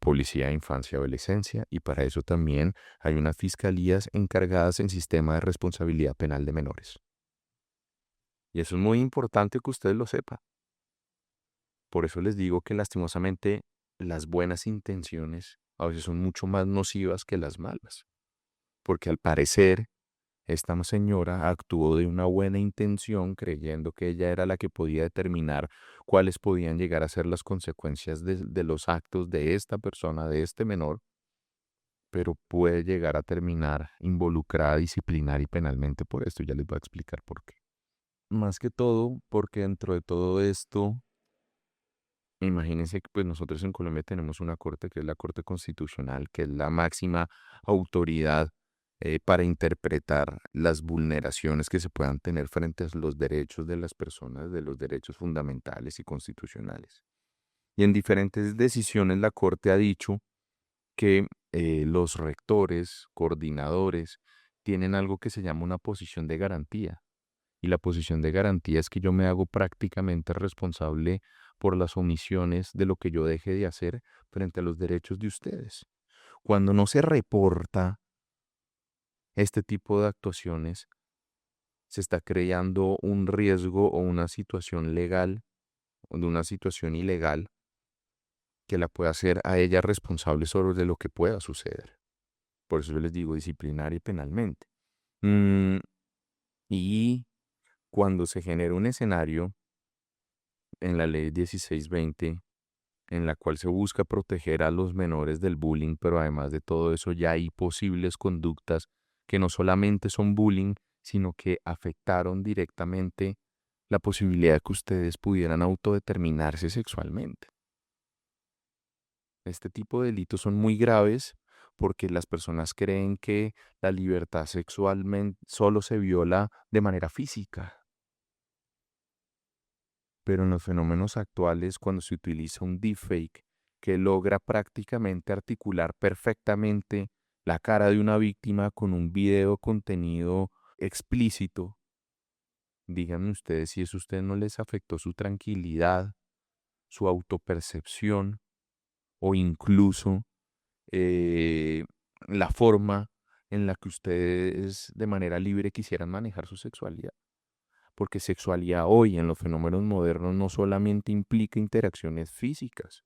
policía de infancia y adolescencia y para eso también hay unas fiscalías encargadas en sistema de responsabilidad penal de menores. Y eso es muy importante que ustedes lo sepan. Por eso les digo que lastimosamente las buenas intenciones a veces son mucho más nocivas que las malas, porque al parecer esta señora actuó de una buena intención creyendo que ella era la que podía determinar cuáles podían llegar a ser las consecuencias de los actos de esta persona, de este menor, pero puede llegar a terminar involucrada disciplinar y penalmente por esto. Ya les voy a explicar por qué. Más que todo, porque dentro de todo esto, imagínense que pues nosotros en Colombia tenemos una corte que es la Corte Constitucional, que es la máxima autoridad para interpretar las vulneraciones que se puedan tener frente a los derechos de las personas, de los derechos fundamentales y constitucionales. Y en diferentes decisiones la Corte ha dicho que los rectores, coordinadores, tienen algo que se llama una posición de garantía. Y la posición de garantía es que yo me hago prácticamente responsable por las omisiones de lo que yo deje de hacer frente a los derechos de ustedes. Cuando no se reporta este tipo de actuaciones, se está creando un riesgo o una situación legal o de una situación ilegal que la pueda hacer a ella responsable sobre lo que pueda suceder. Por eso yo les digo disciplinar y penalmente. Y cuando se genera un escenario en la ley 1620 en la cual se busca proteger a los menores del bullying, pero además de todo eso ya hay posibles conductas que no solamente son bullying, sino que afectaron directamente la posibilidad de que ustedes pudieran autodeterminarse sexualmente. Este tipo de delitos son muy graves porque las personas creen que la libertad sexualmente solo se viola de manera física. Pero en los fenómenos actuales, cuando se utiliza un deepfake que logra prácticamente articular perfectamente la cara de una víctima con un video contenido explícito, díganme ustedes si eso a ustedes no les afectó su tranquilidad, su autopercepción o incluso eh, la forma en la que ustedes de manera libre quisieran manejar su sexualidad. porque sexualidad hoy en los fenómenos modernos no solamente implica interacciones físicas,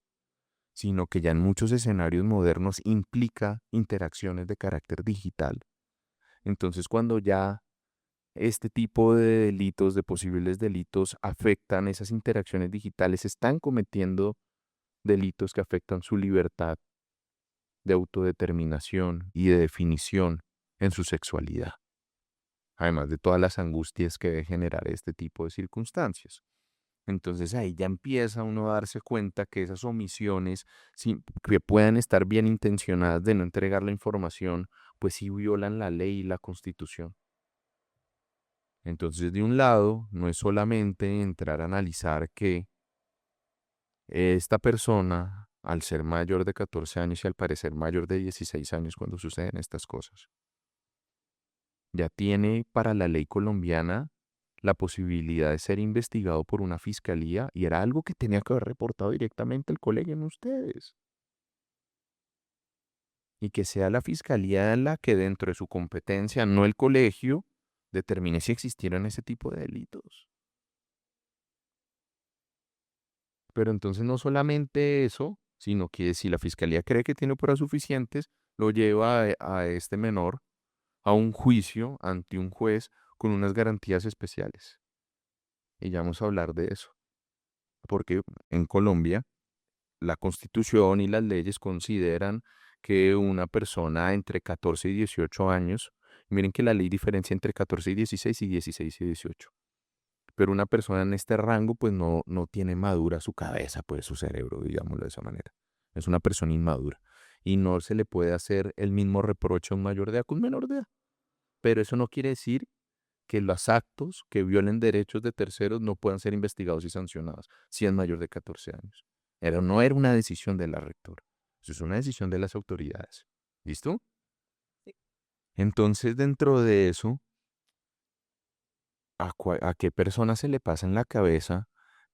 sino que ya en muchos escenarios modernos implica interacciones de carácter digital. Entonces, cuando ya este tipo de delitos, de posibles delitos, afectan esas interacciones digitales, están cometiendo delitos que afectan su libertad de autodeterminación y de definición en su sexualidad, además de todas las angustias que debe generar este tipo de circunstancias. Entonces ahí ya empieza uno a darse cuenta que esas omisiones, que puedan estar bien intencionadas de no entregar la información, pues sí violan la ley y la constitución. Entonces, de un lado, no es solamente entrar a analizar que esta persona, al ser mayor de 14 años y al parecer mayor de 16 años cuando suceden estas cosas, ya tiene para la ley colombiana la posibilidad de ser investigado por una fiscalía y era algo que tenía que haber reportado directamente el colegio en ustedes. Y que sea la fiscalía la que dentro de su competencia, no el colegio, determine si existieron ese tipo de delitos. Pero entonces no solamente eso, sino que si la fiscalía cree que tiene pruebas suficientes, lo lleva a este menor a un juicio ante un juez con unas garantías especiales. Y ya vamos a hablar de eso. Porque en Colombia la Constitución y las leyes consideran que una persona entre 14 y 18 años, miren que la ley diferencia entre 14 y 16 y 16 y 18, pero una persona en este rango pues no tiene madura su cabeza, pues su cerebro, digámoslo de esa manera. Es una persona inmadura y no se le puede hacer el mismo reproche a un mayor de edad que a un menor de edad. Pero eso no quiere decir que los actos que violen derechos de terceros no puedan ser investigados y sancionados si es mayor de 14 años. No era una decisión de la rectora, eso es una decisión de las autoridades. ¿Listo? Entonces, dentro de eso, ¿a qué persona se le pasa en la cabeza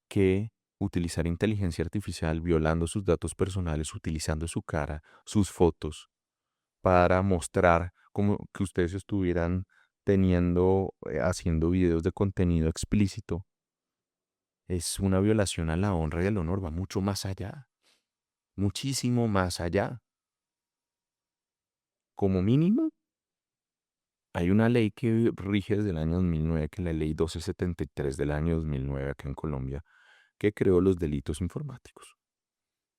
que utilizar inteligencia artificial violando sus datos personales, utilizando su cara, sus fotos, para mostrar como que ustedes estuvieran haciendo videos de contenido explícito? Es una violación a la honra y al honor, va mucho más allá, muchísimo más allá. Como mínimo, hay una ley que rige desde el año 2009, que es la ley 1273 del año 2009 acá en Colombia, que creó los delitos informáticos.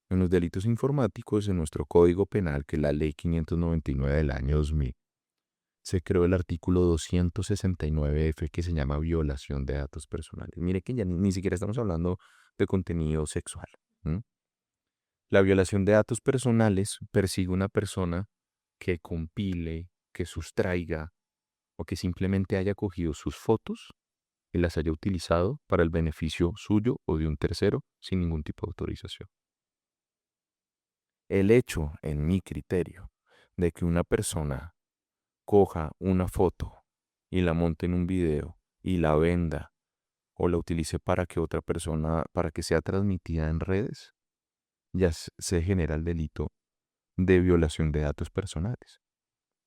En los delitos informáticos, en nuestro Código Penal, que es la ley 599 del año 2000, se creó el artículo 269F que se llama violación de datos personales. Mire que ya ni siquiera estamos hablando de contenido sexual. ¿M? La violación de datos personales persigue una persona que compile, que sustraiga o que simplemente haya cogido sus fotos y las haya utilizado para el beneficio suyo o de un tercero sin ningún tipo de autorización. El hecho, en mi criterio, de que una persona coja una foto y la monte en un video y la venda o la utilice para que otra persona, para que sea transmitida en redes, ya se genera el delito de violación de datos personales.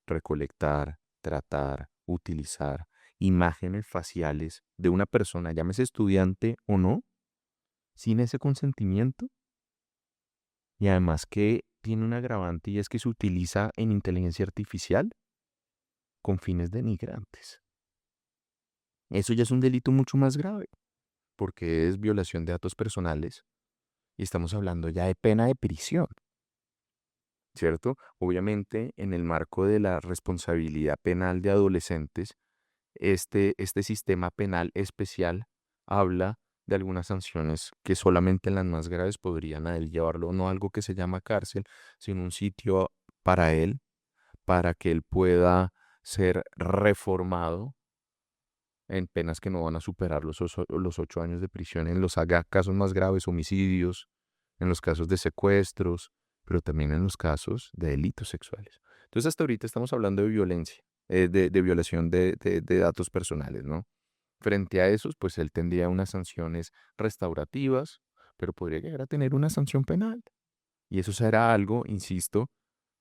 Recolectar, tratar, utilizar imágenes faciales de una persona, llámese estudiante o no, sin ese consentimiento. Y además que tiene un agravante y es que se utiliza en inteligencia artificial con fines denigrantes. Eso ya es un delito mucho más grave, porque es violación de datos personales y estamos hablando ya de pena de prisión, ¿cierto? Obviamente, en el marco de la responsabilidad penal de adolescentes, este sistema penal especial habla de algunas sanciones que solamente las más graves podrían a él llevarlo, no a algo que se llama cárcel, sino un sitio para él, para que él pueda ser reformado en penas que no van a superar los 8 años de prisión en los casos más graves, homicidios, en los casos de secuestros, pero también en los casos de delitos sexuales. Entonces, hasta ahorita estamos hablando de violencia, de violación de datos personales, ¿no? Frente a esos, pues él tendría unas sanciones restaurativas, pero podría llegar a tener una sanción penal. Y eso será algo, insisto,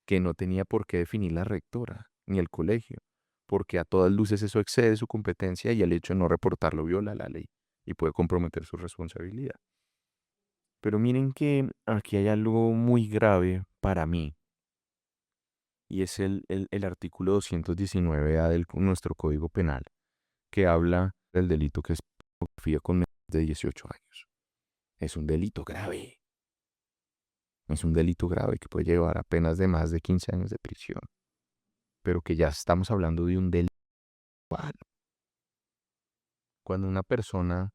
que no tenía por qué definir la rectora ni el colegio, porque a todas luces eso excede su competencia y el hecho de no reportarlo viola la ley y puede comprometer su responsabilidad. Pero miren que aquí hay algo muy grave para mí y es el artículo 219A de nuestro Código Penal, que habla del delito que es pornografía con menores de 18 años. Es un delito grave. Es un delito grave que puede llevar a penas de más de 15 años de prisión, pero que ya estamos hablando de un delito. Cuando una persona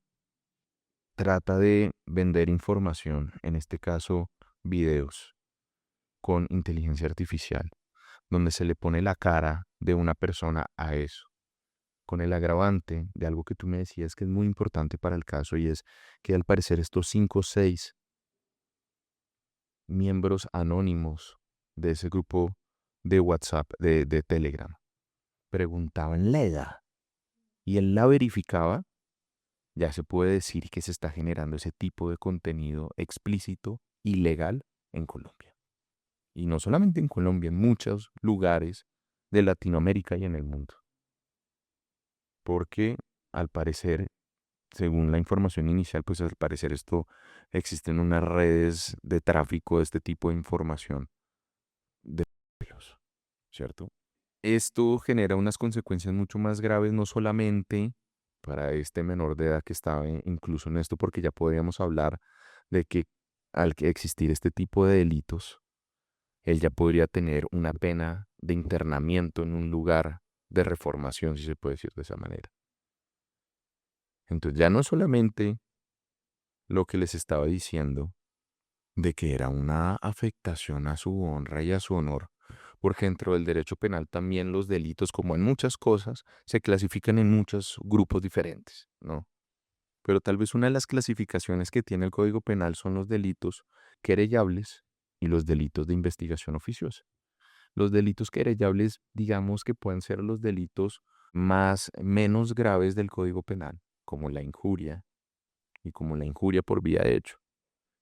trata de vender información, en este caso videos, con inteligencia artificial, donde se le pone la cara de una persona a eso, con el agravante de algo que tú me decías que es muy importante para el caso y es que al parecer estos 5 o 6 miembros anónimos de ese grupo de WhatsApp, de Telegram, preguntaban la edad y él la verificaba, ya se puede decir que se está generando ese tipo de contenido explícito, ilegal en Colombia. Y no solamente en Colombia, en muchos lugares de Latinoamérica y en el mundo. Porque al parecer, según la información inicial, pues al parecer esto existen unas redes de tráfico de este tipo de información de pedófilos, ¿cierto? Esto genera unas consecuencias mucho más graves, no solamente para este menor de edad que estaba incluso en esto, porque ya podríamos hablar de que al que existir este tipo de delitos, él ya podría tener una pena de internamiento en un lugar de reformación, si se puede decir de esa manera. Entonces ya no solamente lo que les estaba diciendo de que era una afectación a su honra y a su honor, porque dentro del derecho penal también los delitos, como en muchas cosas, se clasifican en muchos grupos diferentes, ¿no? Pero tal vez una de las clasificaciones que tiene el Código Penal son los delitos querellables y los delitos de investigación oficiosa. Los delitos querellables, digamos que pueden ser los delitos menos graves del Código Penal, como la injuria y como la injuria por vía de hecho.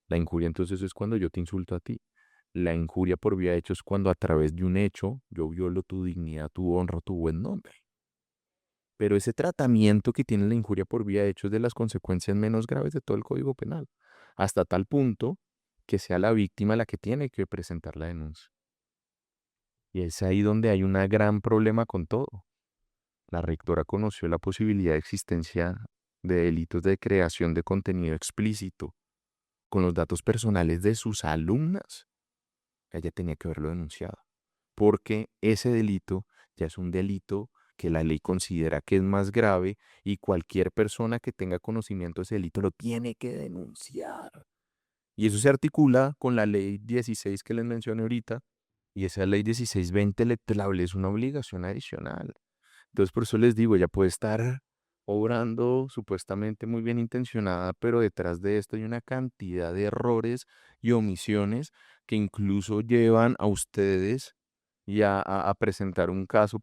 La injuria entonces es cuando yo te insulto a ti. La injuria por vía de hecho es cuando a través de un hecho yo violo tu dignidad, tu honra, tu buen nombre. Pero ese tratamiento que tiene la injuria por vía de hecho es de las consecuencias menos graves de todo el Código Penal, hasta tal punto que sea la víctima la que tiene que presentar la denuncia. Y es ahí donde hay un gran problema con todo. La rectora conoció la posibilidad de existencia de delitos de creación de contenido explícito con los datos personales de sus alumnas. Ella tenía que haberlo denunciado, porque ese delito ya es un delito que la ley considera que es más grave y cualquier persona que tenga conocimiento de ese delito lo tiene que denunciar. Y eso se articula con la ley 16 que les mencioné ahorita, y esa ley 1620 le establece una obligación adicional. Entonces, por eso les digo, ella puede estar obrando supuestamente muy bien intencionada, pero detrás de esto hay una cantidad de errores y omisiones que incluso llevan a ustedes y a presentar un caso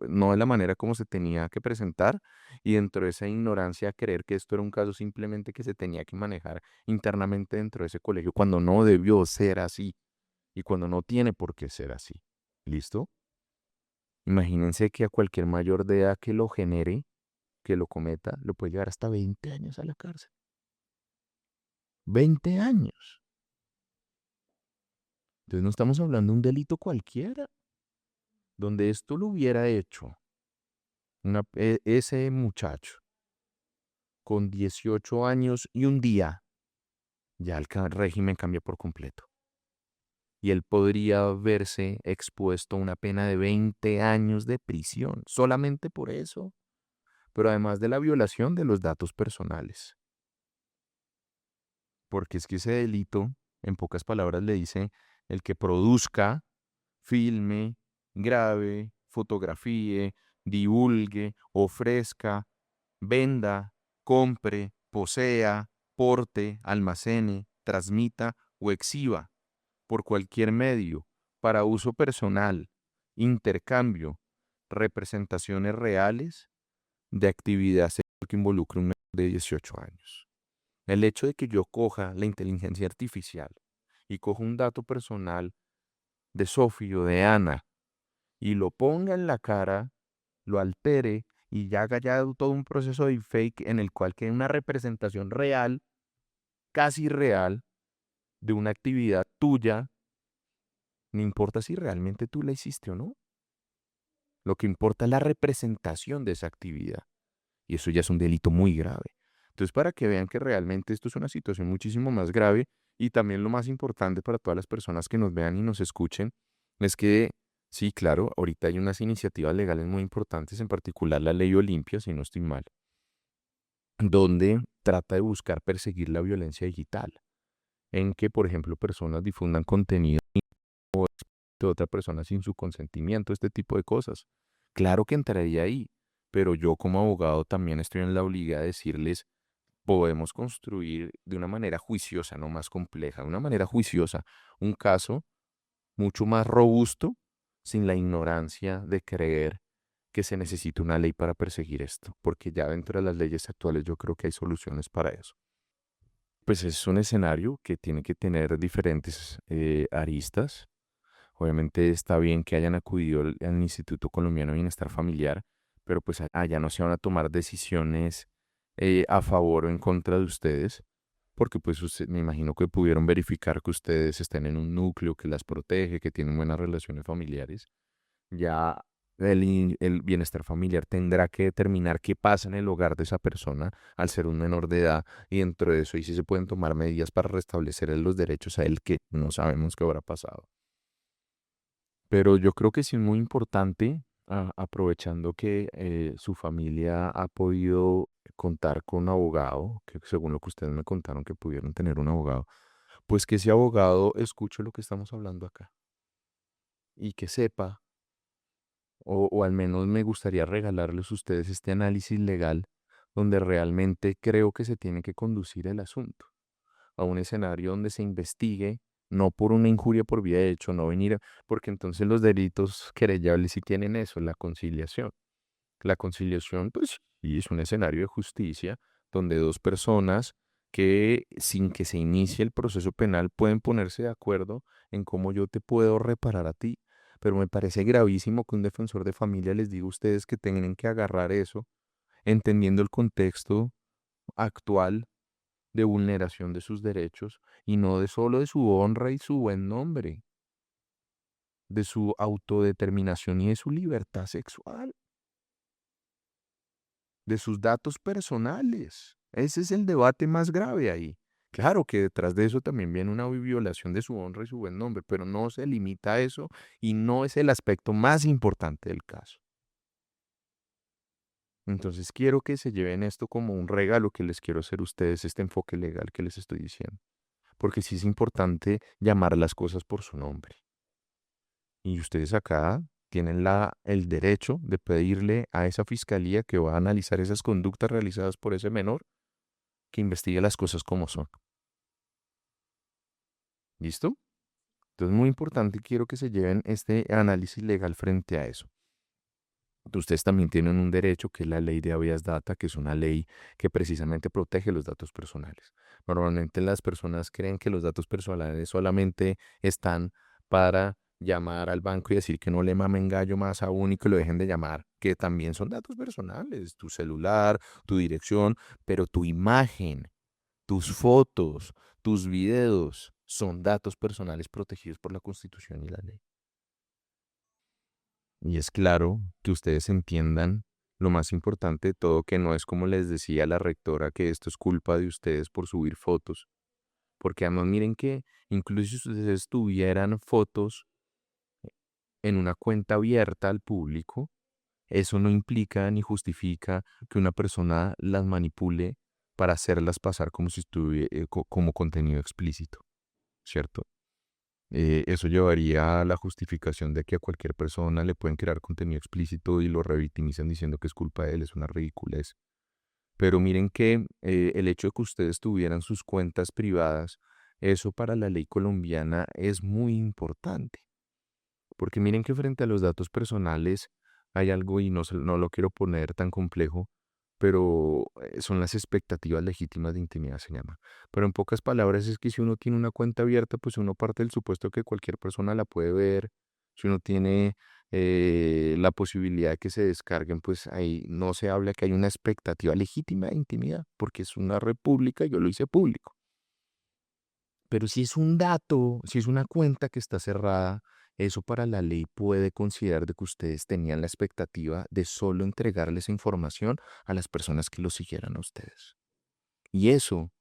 no de la manera como se tenía que presentar y dentro de esa ignorancia creer que esto era un caso simplemente que se tenía que manejar internamente dentro de ese colegio cuando no debió ser así y cuando no tiene por qué ser así. ¿Listo? Imagínense que a cualquier mayor de edad que lo genere, que lo cometa, lo puede llevar hasta 20 años a la cárcel. 20 años. Entonces no estamos hablando de un delito cualquiera. Donde esto lo hubiera hecho ese muchacho con 18 años y un día, ya el régimen cambia por completo. Y él podría verse expuesto a una pena de 20 años de prisión, solamente por eso, pero además de la violación de los datos personales. Porque es que ese delito, en pocas palabras, le dice el que produzca, filme, grabe, fotografíe, divulgue, ofrezca, venda, compre, posea, porte, almacene, transmita o exhiba por cualquier medio para uso personal, intercambio, representaciones reales de actividad sexual que involucre un menor de 18 años. El hecho de que yo coja la inteligencia artificial y coja un dato personal de Sofía o de Ana y lo ponga en la cara lo altere y ya haga ya todo un proceso de fake en el cual quede una representación real, casi real, de una actividad tuya, no importa si realmente tú la hiciste o no. Lo que importa es la representación de esa actividad. Y eso ya es un delito muy grave. Entonces, para que vean que realmente esto es una situación muchísimo más grave y también lo más importante para todas las personas que nos vean y nos escuchen, es que, sí, claro, ahorita hay unas iniciativas legales muy importantes, en particular la ley Olimpia, si no estoy mal, donde trata de buscar perseguir la violencia digital, en que, por ejemplo, personas difundan contenido de otra persona sin su consentimiento, este tipo de cosas. Claro que entraría ahí, pero yo como abogado también estoy en la obligación de decirles, podemos construir de una manera juiciosa, no más compleja, de una manera juiciosa, un caso mucho más robusto sin la ignorancia de creer que se necesita una ley para perseguir esto, porque ya dentro de las leyes actuales yo creo que hay soluciones para eso. Pues es un escenario que tiene que tener diferentes aristas. Obviamente está bien que hayan acudido al Instituto Colombiano de Bienestar Familiar, pero pues allá no se van a tomar decisiones a favor o en contra de ustedes, porque pues me imagino que pudieron verificar que ustedes estén en un núcleo que las protege, que tienen buenas relaciones familiares. Ya el bienestar familiar tendrá que determinar qué pasa en el hogar de esa persona al ser un menor de edad y dentro de eso y si se pueden tomar medidas para restablecer los derechos a él que no sabemos qué habrá pasado. Pero yo creo que sí es muy importante, aprovechando que su familia ha podido contar con un abogado, que según lo que ustedes me contaron que pudieron tener un abogado, pues que ese abogado escuche lo que estamos hablando acá y que sepa, o al menos me gustaría regalarles a ustedes este análisis legal donde realmente creo que se tiene que conducir el asunto a un escenario donde se investigue, no por una injuria por vía de hecho, no venir, porque entonces los delitos querellables sí tienen eso, la conciliación. La conciliación, pues sí, es un escenario de justicia donde dos personas que sin que se inicie el proceso penal pueden ponerse de acuerdo en cómo yo te puedo reparar a ti. Pero me parece gravísimo que un defensor de familia les diga a ustedes que tienen que agarrar eso, entendiendo el contexto actual de vulneración de sus derechos y no de solo de su honra y su buen nombre, de su autodeterminación y de su libertad sexual, de sus datos personales. Ese es el debate más grave ahí. Claro que detrás de eso también viene una violación de su honra y su buen nombre, pero no se limita a eso y no es el aspecto más importante del caso. Entonces quiero que se lleven esto como un regalo que les quiero hacer a ustedes, este enfoque legal que les estoy diciendo. Porque sí es importante llamar las cosas por su nombre. Y ustedes acá tienen el derecho de pedirle a esa fiscalía que va a analizar esas conductas realizadas por ese menor que investigue las cosas como son. ¿Listo? Entonces, muy importante, quiero que se lleven este análisis legal frente a eso. Ustedes también tienen un derecho que es la ley de habeas data, que es una ley que precisamente protege los datos personales. Normalmente las personas creen que los datos personales solamente están para llamar al banco y decir que no le mamen gallo más aún y que lo dejen de llamar, que también son datos personales, tu celular, tu dirección, pero tu imagen, tus fotos, tus videos son datos personales protegidos por la Constitución y la ley. Y es claro que ustedes entiendan lo más importante de todo, que no es como les decía la rectora, que esto es culpa de ustedes por subir fotos. Porque además miren que incluso si ustedes tuvieran fotos en una cuenta abierta al público, eso no implica ni justifica que una persona las manipule para hacerlas pasar como si estuviera como contenido explícito, ¿cierto? Eso llevaría a la justificación de que a cualquier persona le pueden crear contenido explícito y lo revictimizan diciendo que es culpa de él, es una ridiculez. Pero miren que el hecho de que ustedes tuvieran sus cuentas privadas, eso para la ley colombiana es muy importante. Porque miren que frente a los datos personales hay algo y no lo quiero poner tan complejo, pero son las expectativas legítimas de intimidad, se llama. Pero en pocas palabras es que si uno tiene una cuenta abierta, pues uno parte del supuesto que cualquier persona la puede ver. Si uno tiene la posibilidad de que se descarguen, pues ahí no se habla que hay una expectativa legítima de intimidad, porque es una república y yo lo hice público. Pero si es un dato, si es una cuenta que está cerrada, eso para la ley puede considerar de que ustedes tenían la expectativa de solo entregarles información a las personas que lo siguieran a ustedes. Y eso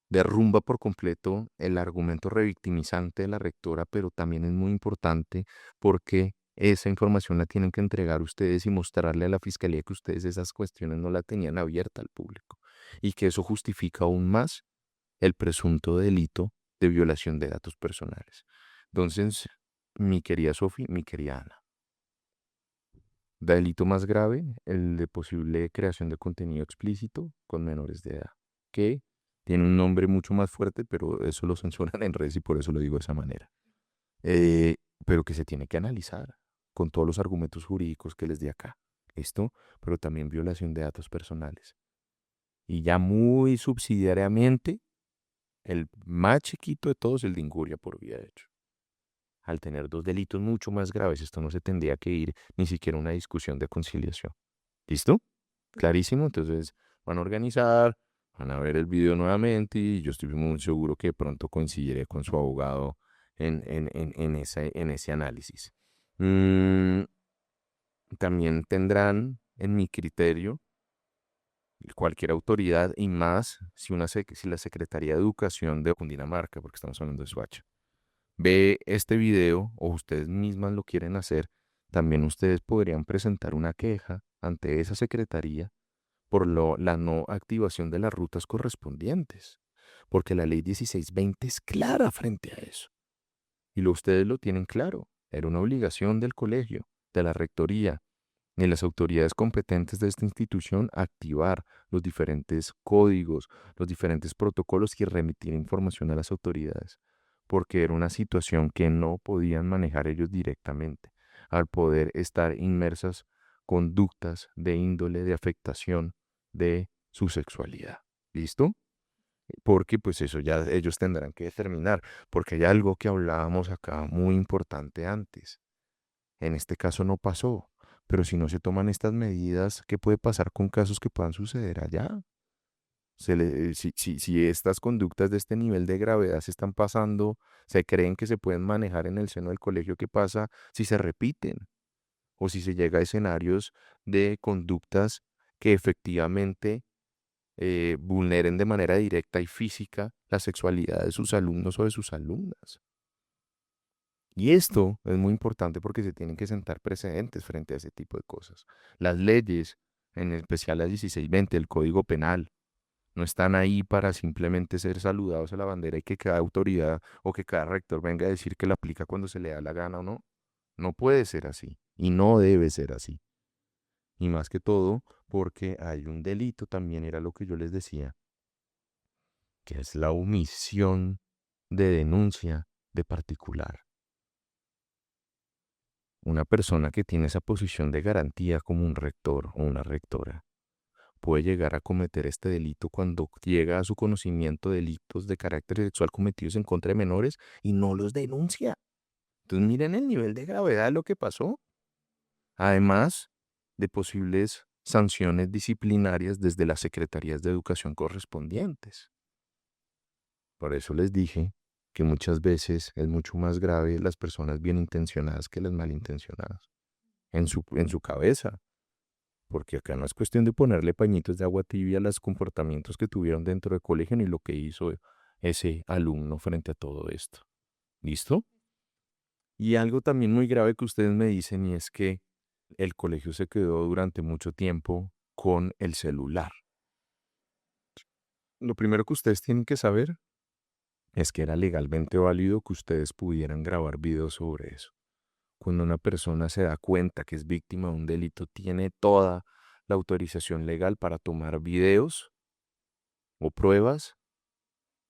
derrumba por completo el argumento revictimizante de la rectora, pero también es muy importante porque esa información la tienen que entregar ustedes y mostrarle a la fiscalía que ustedes esas cuestiones no la tenían abierta al público y que eso justifica aún más el presunto delito de violación de datos personales. Entonces, mi querida Sofi, mi querida Ana, delito más grave, el de posible creación de contenido explícito con menores de edad, que tiene un nombre mucho más fuerte, pero eso lo censuran en redes y por eso lo digo de esa manera. Eh, pero que se tiene que analizar con todos los argumentos jurídicos que les di acá. ¿Listo? Pero también violación de datos personales. Y ya muy subsidiariamente, el más chiquito de todos, el de injuria por vía de hecho. Al tener dos delitos mucho más graves, esto no se tendría que ir ni siquiera a una discusión de conciliación. ¿Listo? Clarísimo. Entonces van a organizar, van a ver el video nuevamente y yo estoy muy seguro que pronto coincidiré con su abogado en ese análisis. También tendrán, en mi criterio, cualquier autoridad y más si la Secretaría de Educación de Cundinamarca, porque estamos hablando de Soacha, ve este video o ustedes mismas lo quieren hacer, también ustedes podrían presentar una queja ante esa secretaría por la no activación de las rutas correspondientes, porque la ley 1620 es clara frente a eso. Y ustedes lo tienen claro, era una obligación del colegio, de la rectoría, y las autoridades competentes de esta institución activar los diferentes códigos, los diferentes protocolos y remitir información a las autoridades, porque era una situación que no podían manejar ellos directamente, al poder estar inmersas conductas de índole de afectación de su sexualidad. ¿Listo? Porque pues eso ya ellos tendrán que determinar, porque hay algo que hablábamos acá muy importante antes. En este caso no pasó, pero si no se toman estas medidas, ¿qué puede pasar con casos que puedan suceder allá? Si estas conductas de este nivel de gravedad se están pasando, se creen que se pueden manejar en el seno del colegio, ¿qué pasa si se repiten? O si se llega a escenarios de conductas que efectivamente vulneren de manera directa y física la sexualidad de sus alumnos o de sus alumnas. Y esto es muy importante porque se tienen que sentar precedentes frente a ese tipo de cosas. Las leyes, en especial la 1620, el Código Penal, no están ahí para simplemente ser saludados a la bandera y que cada autoridad o que cada rector venga a decir que la aplica cuando se le da la gana o no. No puede ser así y no debe ser así. Y más que todo porque hay un delito, también era lo que yo les decía, que es la omisión de denuncia de particular. Una persona que tiene esa posición de garantía como un rector o una rectora puede llegar a cometer este delito cuando llega a su conocimiento delitos de carácter sexual cometidos en contra de menores y no los denuncia. Entonces miren el nivel de gravedad de lo que pasó. Además de posibles sanciones disciplinarias desde las secretarías de educación correspondientes. Por eso les dije que muchas veces es mucho más grave las personas bien intencionadas que las malintencionadas en su cabeza. Porque acá no es cuestión de ponerle pañitos de agua tibia a los comportamientos que tuvieron dentro del colegio ni lo que hizo ese alumno frente a todo esto. ¿Listo? Y algo también muy grave que ustedes me dicen y es que el colegio se quedó durante mucho tiempo con el celular. Lo primero que ustedes tienen que saber es que era legalmente válido que ustedes pudieran grabar videos sobre eso. Cuando una persona se da cuenta que es víctima de un delito, tiene toda la autorización legal para tomar videos o pruebas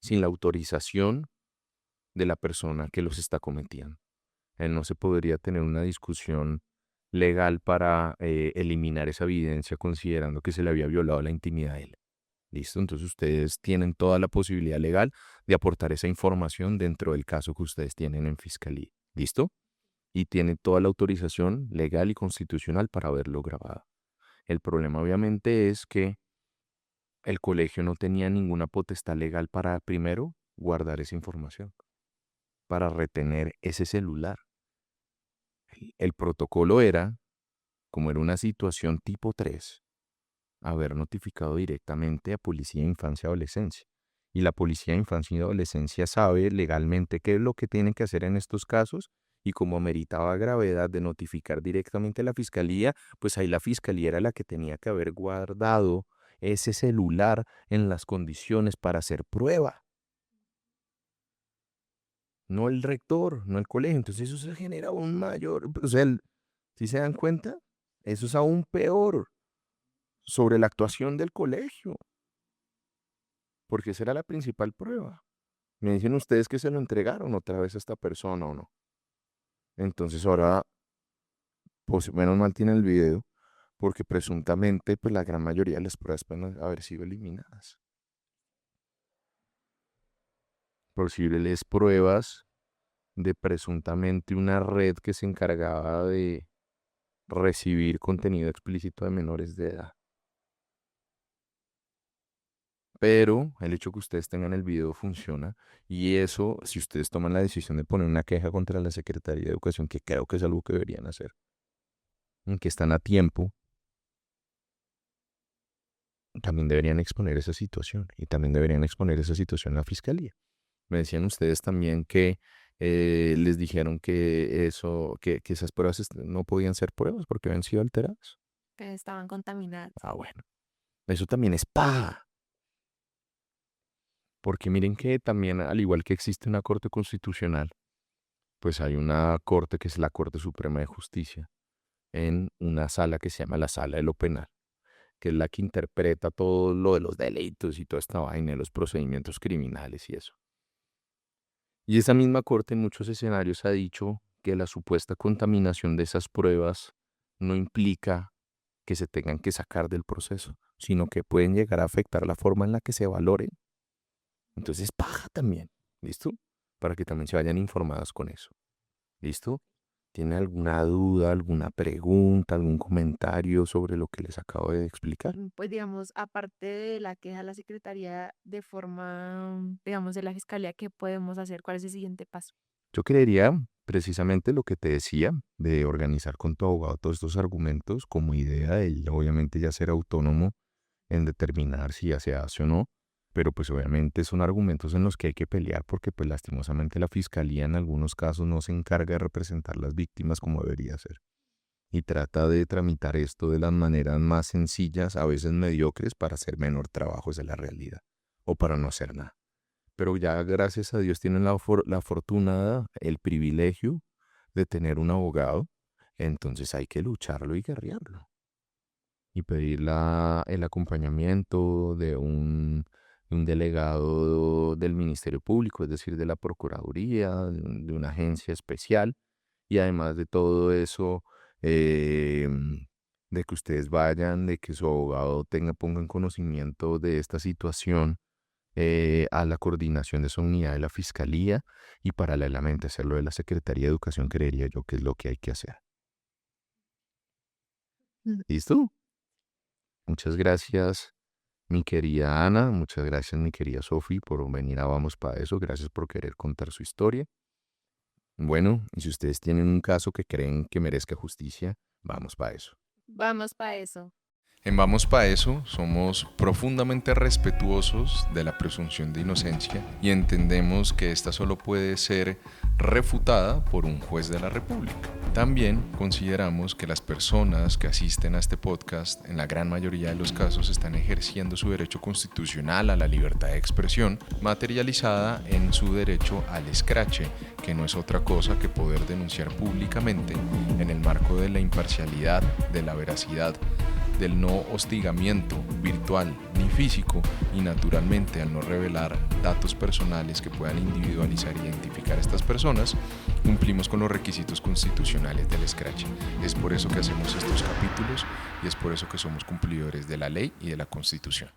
sin la autorización de la persona que los está cometiendo. No se podría tener una discusión legal para eliminar esa evidencia considerando que se le había violado la intimidad a él. ¿Listo? Entonces ustedes tienen toda la posibilidad legal de aportar esa información dentro del caso que ustedes tienen en fiscalía. ¿Listo? y tiene toda la autorización legal y constitucional para haberlo grabado. El problema obviamente es que el colegio no tenía ninguna potestad legal para, primero, guardar esa información, para retener ese celular. El protocolo era, como era una situación tipo 3, haber notificado directamente a Policía de Infancia y Adolescencia. Y la Policía de Infancia y Adolescencia sabe legalmente qué es lo que tienen que hacer en estos casos, y como meritaba gravedad de notificar directamente a la Fiscalía, pues ahí la Fiscalía era la que tenía que haber guardado ese celular en las condiciones para hacer prueba. No el rector, no el colegio. Entonces eso se genera aún mayor, o sea, ¿sí se dan cuenta? Eso es aún peor sobre la actuación del colegio, porque esa era la principal prueba. Me dicen ustedes que se lo entregaron otra vez a esta persona o no. Entonces ahora, pues menos mal tiene el video, porque presuntamente pues la gran mayoría de las pruebas pueden haber sido eliminadas. Posibles pruebas de presuntamente una red que se encargaba de recibir contenido explícito de menores de edad. Pero el hecho que ustedes tengan el video funciona, y eso, si ustedes toman la decisión de poner una queja contra la Secretaría de Educación, que creo que es algo que deberían hacer, en que están a tiempo, también deberían exponer esa situación, y también deberían exponer esa situación a la Fiscalía. Me decían ustedes también que les dijeron que esas pruebas no podían ser pruebas porque habían sido alteradas. Que estaban contaminadas. Ah, bueno. Eso también es paja. Porque miren que también, al igual que existe una Corte Constitucional, pues hay una corte que es la Corte Suprema de Justicia, en una sala que se llama la Sala de lo Penal, que es la que interpreta todo lo de los delitos y toda esta vaina, de los procedimientos criminales y eso. Y esa misma corte en muchos escenarios ha dicho que la supuesta contaminación de esas pruebas no implica que se tengan que sacar del proceso, sino que pueden llegar a afectar la forma en la que se valoren. Entonces, paja también, ¿listo? Para que también se vayan informados con eso, ¿listo? ¿Tiene alguna duda, alguna pregunta, algún comentario sobre lo que les acabo de explicar? Pues digamos, aparte de la queja a la Secretaría de forma, digamos, de la Fiscalía, ¿qué podemos hacer? ¿Cuál es el siguiente paso? Yo creería precisamente lo que te decía, de organizar con tu abogado todos estos argumentos como idea de obviamente ya ser autónomo en determinar si ya se hace o no, pero pues obviamente son argumentos en los que hay que pelear porque pues lastimosamente la Fiscalía en algunos casos no se encarga de representar las víctimas como debería ser, y trata de tramitar esto de las maneras más sencillas, a veces mediocres, para hacer menor trabajo, esa es la realidad, o para no hacer nada. Pero ya gracias a Dios tienen la fortuna, el privilegio de tener un abogado, entonces hay que lucharlo y guerrearlo. Y pedir el acompañamiento de un delegado del Ministerio Público, es decir, de la Procuraduría, de una agencia especial, y además de todo eso, de que ustedes vayan, de que su abogado ponga en conocimiento de esta situación a la coordinación de esa unidad de la Fiscalía, y paralelamente hacerlo de la Secretaría de Educación, creería yo que es lo que hay que hacer. ¿Listo? Muchas gracias, mi querida Ana. Muchas gracias, mi querida Sofi, por venir a Vamos Pa' Eso. Gracias por querer contar su historia. Bueno, y si ustedes tienen un caso que creen que merezca justicia, vamos pa' eso. Vamos para eso. En Vamos Pa' Eso somos profundamente respetuosos de la presunción de inocencia y entendemos que esta solo puede ser refutada por un juez de la República. También consideramos que las personas que asisten a este podcast en la gran mayoría de los casos están ejerciendo su derecho constitucional a la libertad de expresión, materializada en su derecho al escrache, que no es otra cosa que poder denunciar públicamente en el marco de la imparcialidad, de la veracidad, del no hostigamiento virtual ni físico, y naturalmente al no revelar datos personales que puedan individualizar e identificar a estas personas, cumplimos con los requisitos constitucionales del escrache. Es por eso que hacemos estos capítulos y es por eso que somos cumplidores de la ley y de la Constitución.